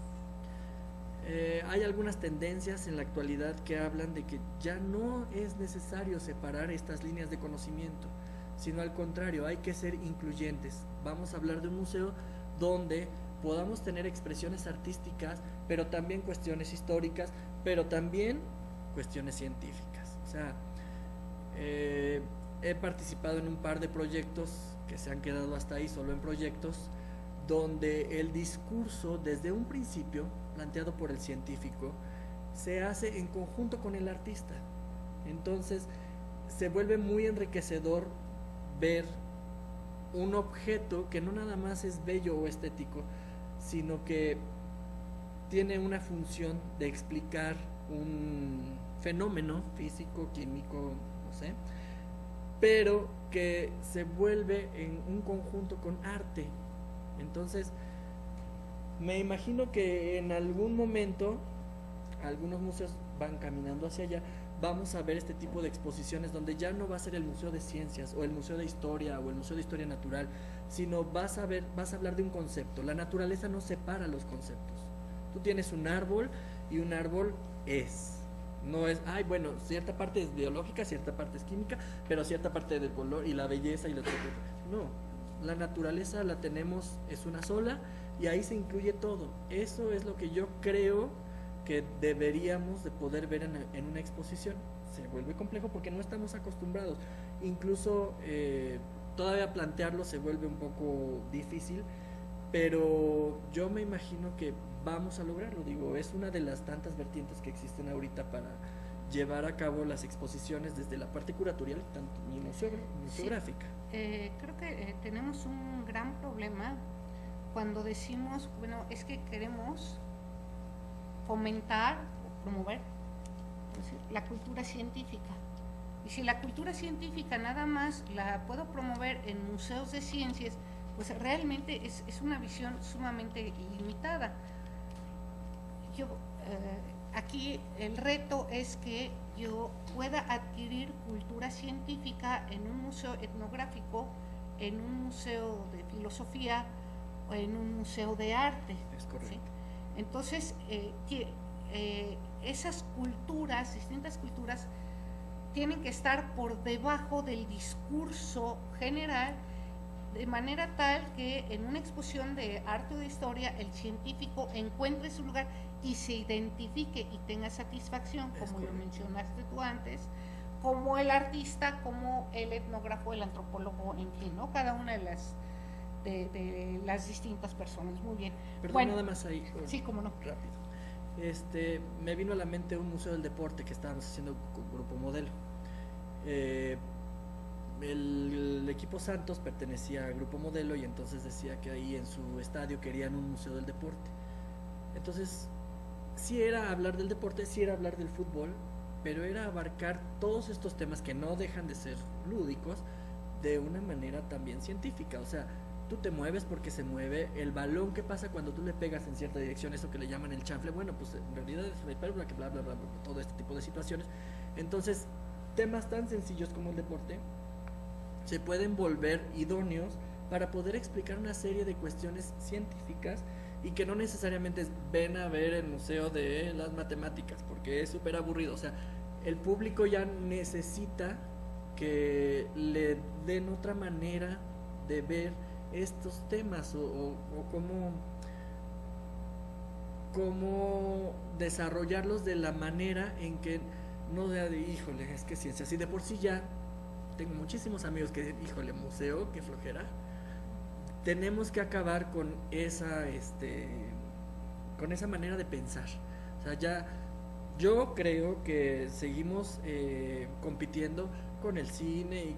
S1: Hay algunas tendencias en la actualidad que hablan de que ya no es necesario separar estas líneas de conocimiento, sino al contrario, hay que ser incluyentes. Vamos a hablar de un museo donde podamos tener expresiones artísticas, pero también cuestiones históricas, pero también cuestiones científicas. O sea, he participado en un par de proyectos que se han quedado hasta ahí solo en proyectos, donde el discurso desde un principio, planteado por el científico, se hace en conjunto con el artista. Entonces, se vuelve muy enriquecedor ver un objeto que no nada más es bello o estético, sino que tiene una función de explicar un fenómeno físico, químico, no sé, pero que se vuelve en un conjunto con arte. Entonces, me imagino que en algún momento algunos museos van caminando hacia allá. Vamos a ver este tipo de exposiciones donde ya no va a ser el Museo de Ciencias o el Museo de Historia o el Museo de Historia Natural, sino vas a hablar de un concepto. La naturaleza no separa los conceptos. Tú tienes un árbol y un árbol no es, bueno, cierta parte es biológica, cierta parte es química, pero cierta parte del color y la belleza y la... No, la naturaleza la tenemos, es una sola y ahí se incluye todo. Eso es lo que yo creo que deberíamos de poder ver en una exposición. Se vuelve complejo porque no estamos acostumbrados. Incluso todavía plantearlo se vuelve un poco difícil, pero yo me imagino que vamos a lograrlo. Digo, es una de las tantas vertientes que existen ahorita para llevar a cabo las exposiciones desde la parte curatorial tanto y museográfica.
S2: Sí, creo que tenemos un gran problema cuando decimos, bueno, es que queremos fomentar o promover la cultura científica. Y si la cultura científica nada más la puedo promover en museos de ciencias, pues realmente es una visión sumamente limitada. Aquí el reto es que yo pueda adquirir cultura científica en un museo etnográfico, en un museo de filosofía o en un museo de arte.
S1: Es correcto.
S2: ¿Sí? Entonces, esas culturas, distintas culturas, tienen que estar por debajo del discurso general, de manera tal que en una exposición de arte o de historia el científico encuentre su lugar y se identifique y tenga satisfacción, como lo mencionaste tú antes, como el artista, como el etnógrafo, el antropólogo, en fin, ¿no? Cada una de las distintas personas. Muy bien.
S1: Perdón,
S2: bueno,
S1: nada más ahí.
S2: Sí, cómo no.
S1: Rápido. Me vino a la mente un museo del deporte que estábamos haciendo con Grupo Modelo. El equipo Santos pertenecía a Grupo Modelo y entonces decía que ahí en su estadio querían un museo del deporte. Entonces, sí era hablar del deporte, sí era hablar del fútbol, pero era abarcar todos estos temas que no dejan de ser lúdicos de una manera también científica. O sea, tú te mueves porque se mueve, el balón que pasa cuando tú le pegas en cierta dirección, eso que le llaman el chanfle, bueno, pues en realidad es la hipérbole, que bla, bla, bla, bla, todo este tipo de situaciones. Entonces, temas tan sencillos como el deporte se pueden volver idóneos para poder explicar una serie de cuestiones científicas y que no necesariamente ven a ver el museo de las matemáticas, porque es súper aburrido. O sea, el público ya necesita que le den otra manera de ver estos temas o cómo desarrollarlos de la manera en que no sea de, híjole, es que ciencia, así de por sí ya tengo muchísimos amigos que dicen, híjole, museo, qué flojera. Tenemos que acabar con esa manera de pensar. O sea, ya yo creo que seguimos compitiendo con el cine y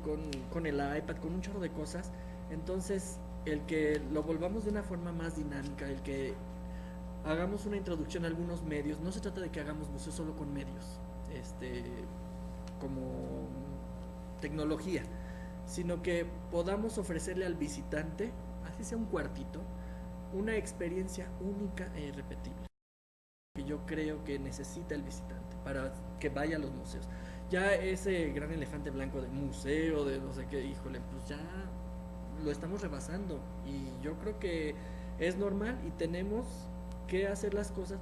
S1: con el iPad, con un chorro de cosas. Entonces, el que lo volvamos de una forma más dinámica, el que hagamos una introducción a algunos medios, no se trata de que hagamos museo solo con medios, como tecnología, sino que podamos ofrecerle al visitante, así sea un cuartito, una experiencia única e irrepetible, que yo creo que necesita el visitante para que vaya a los museos. Ya ese gran elefante blanco de museo, de no sé qué, híjole, pues ya lo estamos rebasando y yo creo que es normal y tenemos que hacer las cosas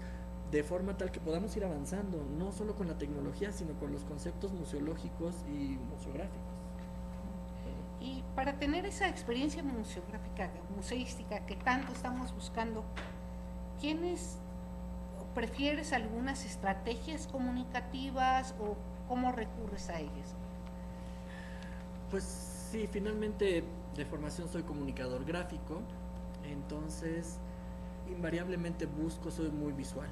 S1: de forma tal que podamos ir avanzando, no solo con la tecnología, sino con los conceptos museológicos y museográficos.
S2: Y para tener esa experiencia museográfica, museística que tanto estamos buscando, prefieres algunas estrategias comunicativas o cómo recurres a ellas?
S1: Pues sí, finalmente de formación soy comunicador gráfico, entonces invariablemente soy muy visual.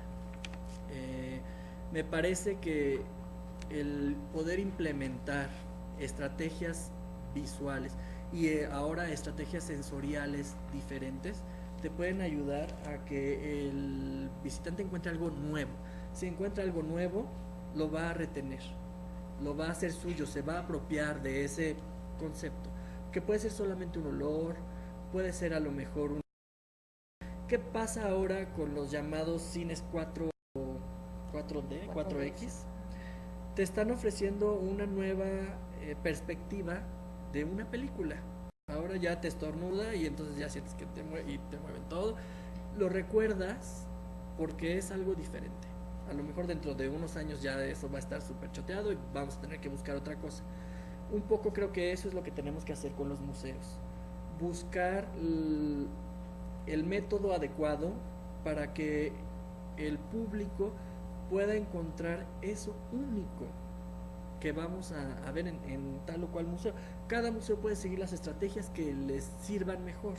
S1: Me parece que el poder implementar estrategias visuales y ahora estrategias sensoriales diferentes te pueden ayudar a que el visitante encuentre algo nuevo. Si encuentra algo nuevo, lo va a retener, lo va a hacer suyo, se va a apropiar de ese concepto, que puede ser solamente un olor, puede ser a lo mejor un... ¿Qué pasa ahora con los llamados cines 4D, 4X? Te están ofreciendo una nueva perspectiva de una película. Ahora ya te estornuda y entonces ya sientes que te mueven todo. Lo recuerdas porque es algo diferente. A lo mejor dentro de unos años ya eso va a estar súper choteado y vamos a tener que buscar otra cosa. Un poco creo que eso es lo que tenemos que hacer con los museos. Buscar el método adecuado para que el público pueda encontrar eso único que vamos a ver en tal o cual museo. Cada museo puede seguir las estrategias que les sirvan mejor.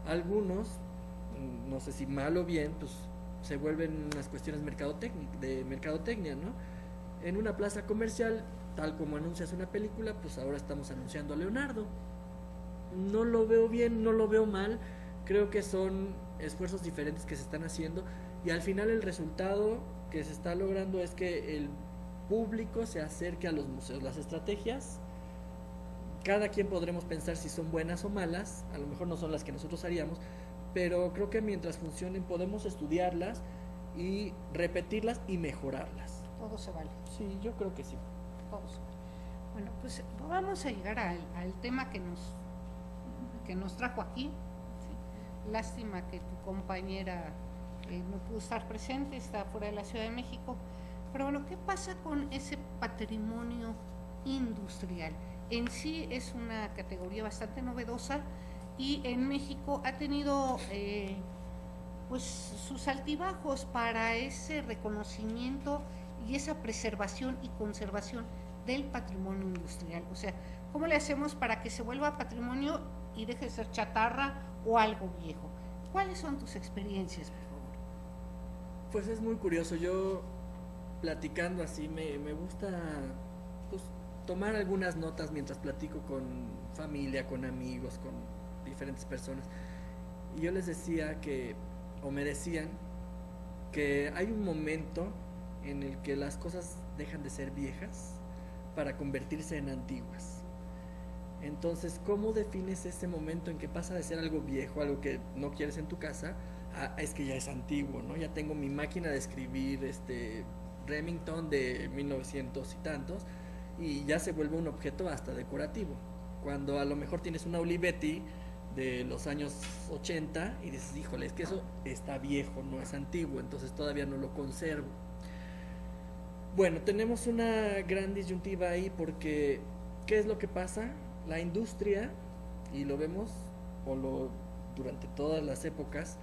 S1: Algunos, no sé si mal o bien, pues se vuelven unas cuestiones de mercadotecnia, ¿no? En una plaza comercial, tal como anuncias una película, pues ahora estamos anunciando a Leonardo. No lo veo bien, no lo veo mal. Creo que son esfuerzos diferentes que se están haciendo y al final el resultado que se está logrando es que el público se acerque a los museos. Las estrategias, cada quien podremos pensar si son buenas o malas, a lo mejor no son las que nosotros haríamos, pero creo que mientras funcionen podemos estudiarlas y repetirlas y mejorarlas.
S2: Todo se vale.
S1: Sí, yo creo que sí.
S2: Todo se vale. Bueno, pues vamos a llegar al tema que nos trajo aquí. ¿Sí? Lástima que tu compañera no pudo estar presente, está fuera de la Ciudad de México. Pero bueno, ¿qué pasa con ese patrimonio industrial? En sí es una categoría bastante novedosa y en México ha tenido pues sus altibajos para ese reconocimiento y esa preservación y conservación del patrimonio industrial. O sea, ¿cómo le hacemos para que se vuelva patrimonio y deje de ser chatarra o algo viejo? ¿Cuáles son tus experiencias, por favor?
S1: Pues es muy curioso. Yo platicando así me gusta pues tomar algunas notas mientras platico con familia, con amigos, con diferentes personas. Y yo les decía que, o me decían, que hay un momento en el que las cosas dejan de ser viejas para convertirse en antiguas. Entonces, ¿cómo defines ese momento en que pasa de ser algo viejo, algo que no quieres en tu casa, a es que ya es antiguo, ¿no? Ya tengo mi máquina de escribir, Remington de 1900 y tantos, y ya se vuelve un objeto hasta decorativo. Cuando a lo mejor tienes una Olivetti de los años 80 y dices, híjole, es que eso está viejo, no es antiguo, entonces todavía no lo conservo. Bueno, tenemos una gran disyuntiva ahí porque ¿qué es lo que pasa? La industria, y lo vemos durante todas las épocas,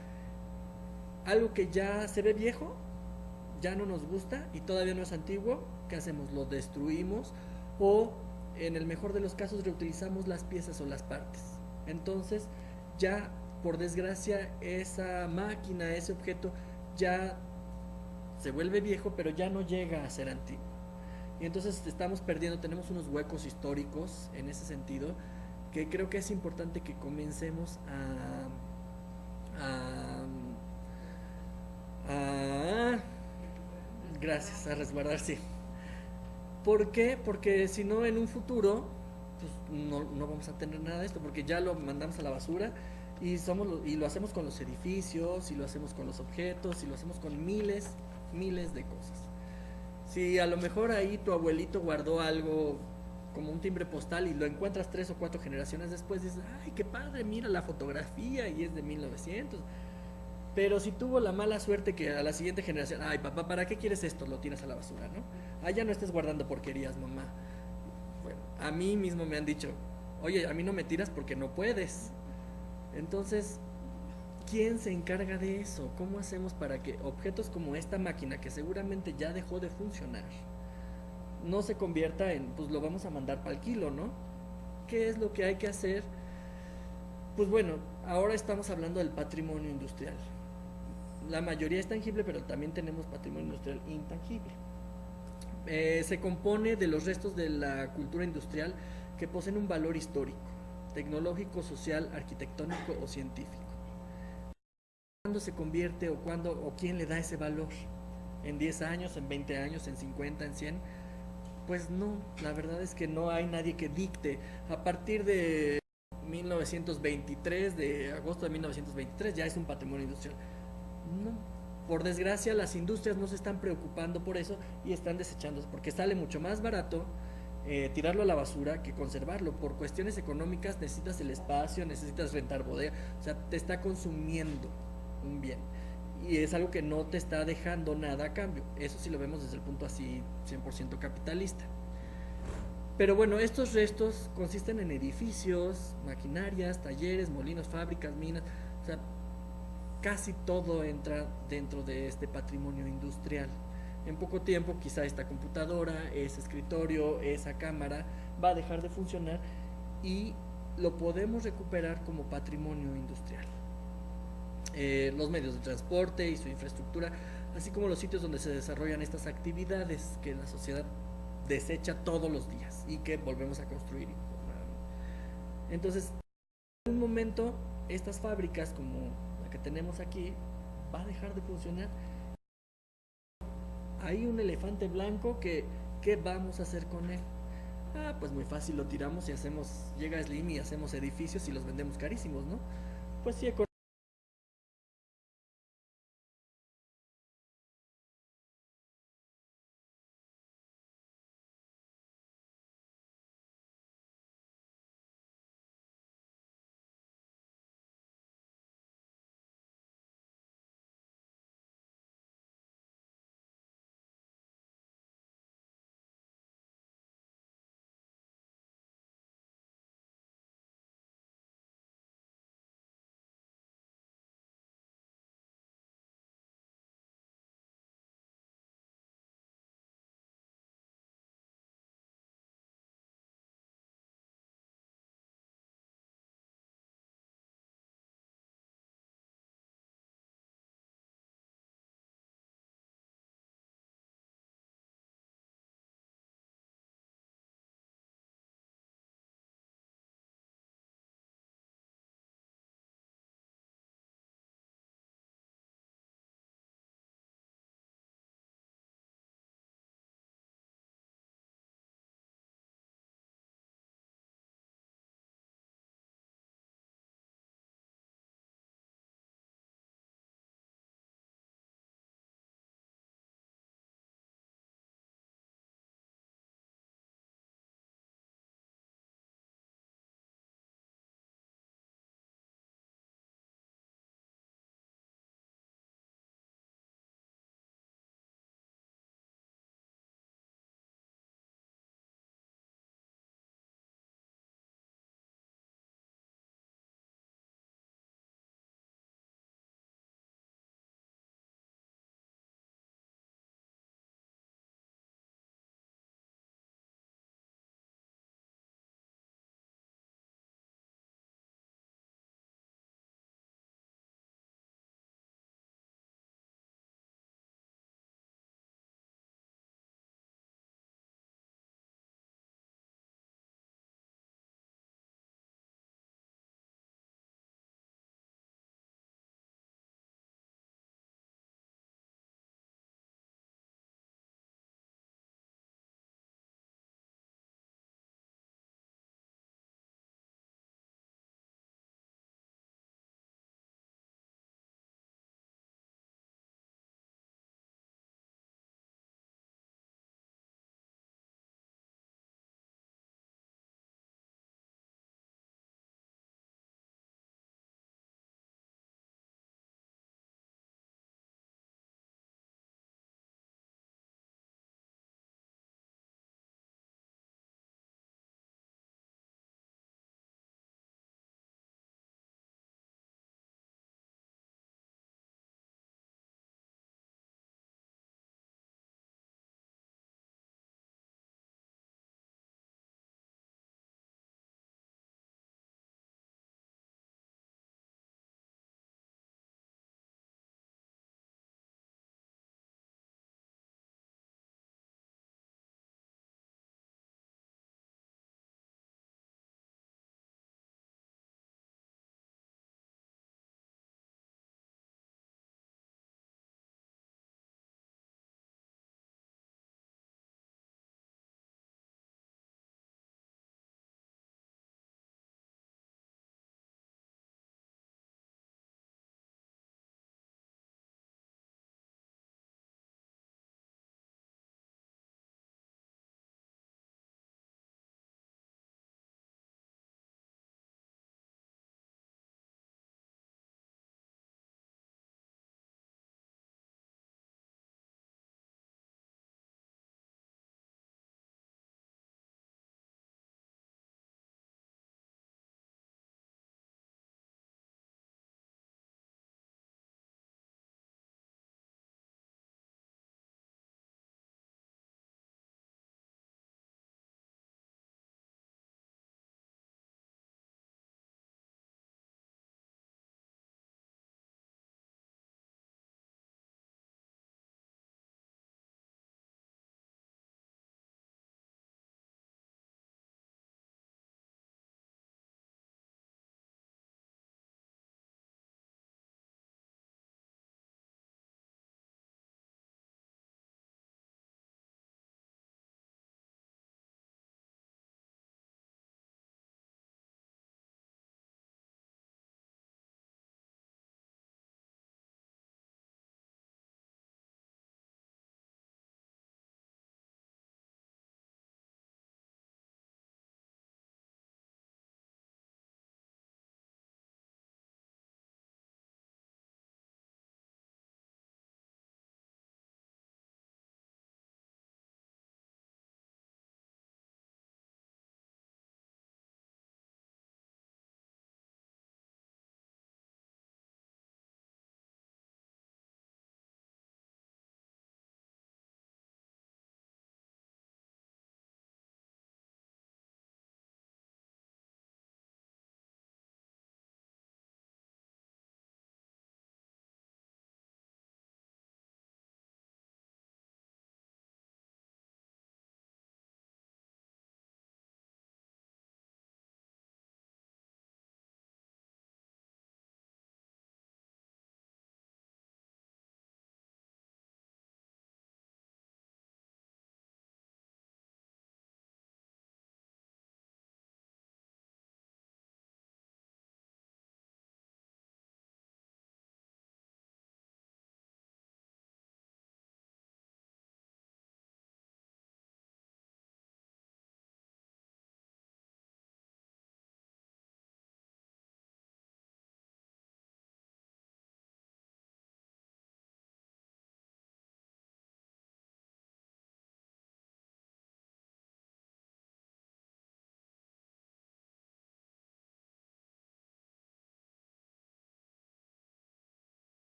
S1: algo que ya se ve viejo, ya no nos gusta y todavía no es antiguo, ¿qué hacemos? Lo destruimos o en el mejor de los casos reutilizamos las piezas o las partes. Entonces ya por desgracia esa máquina, ese objeto ya se vuelve viejo pero ya no llega a ser antiguo. Y entonces estamos perdiendo, tenemos unos huecos históricos en ese sentido que creo que es importante que comencemos a resguardar, sí. ¿Por qué? Porque si no en un futuro pues no vamos a tener nada de esto, porque ya lo mandamos a la basura y lo hacemos con los edificios, y lo hacemos con los objetos, y lo hacemos con miles de cosas. Si a lo mejor ahí tu abuelito guardó algo como un timbre postal y lo encuentras 3 o 4 generaciones después, dices, ay, qué padre, mira la fotografía y es de 1900. Pero si tuvo la mala suerte que a la siguiente generación, ay papá, ¿para qué quieres esto? Lo tiras a la basura, ¿no? Ah, ya no estés guardando porquerías, mamá. Bueno, a mí mismo me han dicho, oye, a mí no me tiras porque no puedes. Entonces, ¿quién se encarga de eso? ¿Cómo hacemos para que objetos como esta máquina, que seguramente ya dejó de funcionar, no se convierta en, pues lo vamos a mandar para el kilo, ¿no? ¿Qué es lo que hay que hacer? Pues bueno, ahora estamos hablando del patrimonio industrial. La mayoría es tangible, pero también tenemos patrimonio industrial intangible. Se compone de los restos de la cultura industrial que poseen un valor histórico, tecnológico, social, arquitectónico o científico. ¿Cuándo se convierte o cuándo o quién le da ese valor? ¿En 10 años, en 20 años, en 50, en 100? Pues no, la verdad es que no hay nadie que dicte. A partir de 1923, de agosto de 1923, ya es un patrimonio industrial. No, por desgracia las industrias no se están preocupando por eso y están desechándose, porque sale mucho más barato tirarlo a la basura que conservarlo. Por cuestiones económicas necesitas el espacio, necesitas rentar bodega, o sea, te está consumiendo un bien y es algo que no te está dejando nada a cambio. Eso sí lo vemos desde el punto así 100% capitalista. Pero bueno, estos restos consisten en edificios, maquinarias, talleres, molinos, fábricas, minas, o sea, casi todo entra dentro de este patrimonio industrial. En poco tiempo quizá esta computadora, ese escritorio, esa cámara va a dejar de funcionar y lo podemos recuperar como patrimonio industrial. Los medios de transporte y su infraestructura, así como los sitios donde se desarrollan estas actividades que la sociedad desecha todos los días y que volvemos a construir. Entonces, en un momento, estas fábricas como la que tenemos aquí va a dejar de funcionar. Hay un elefante blanco que, ¿qué vamos a hacer con él? Pues muy fácil, lo tiramos y llega Slim y hacemos edificios y los vendemos carísimos, ¿no? Pues sí,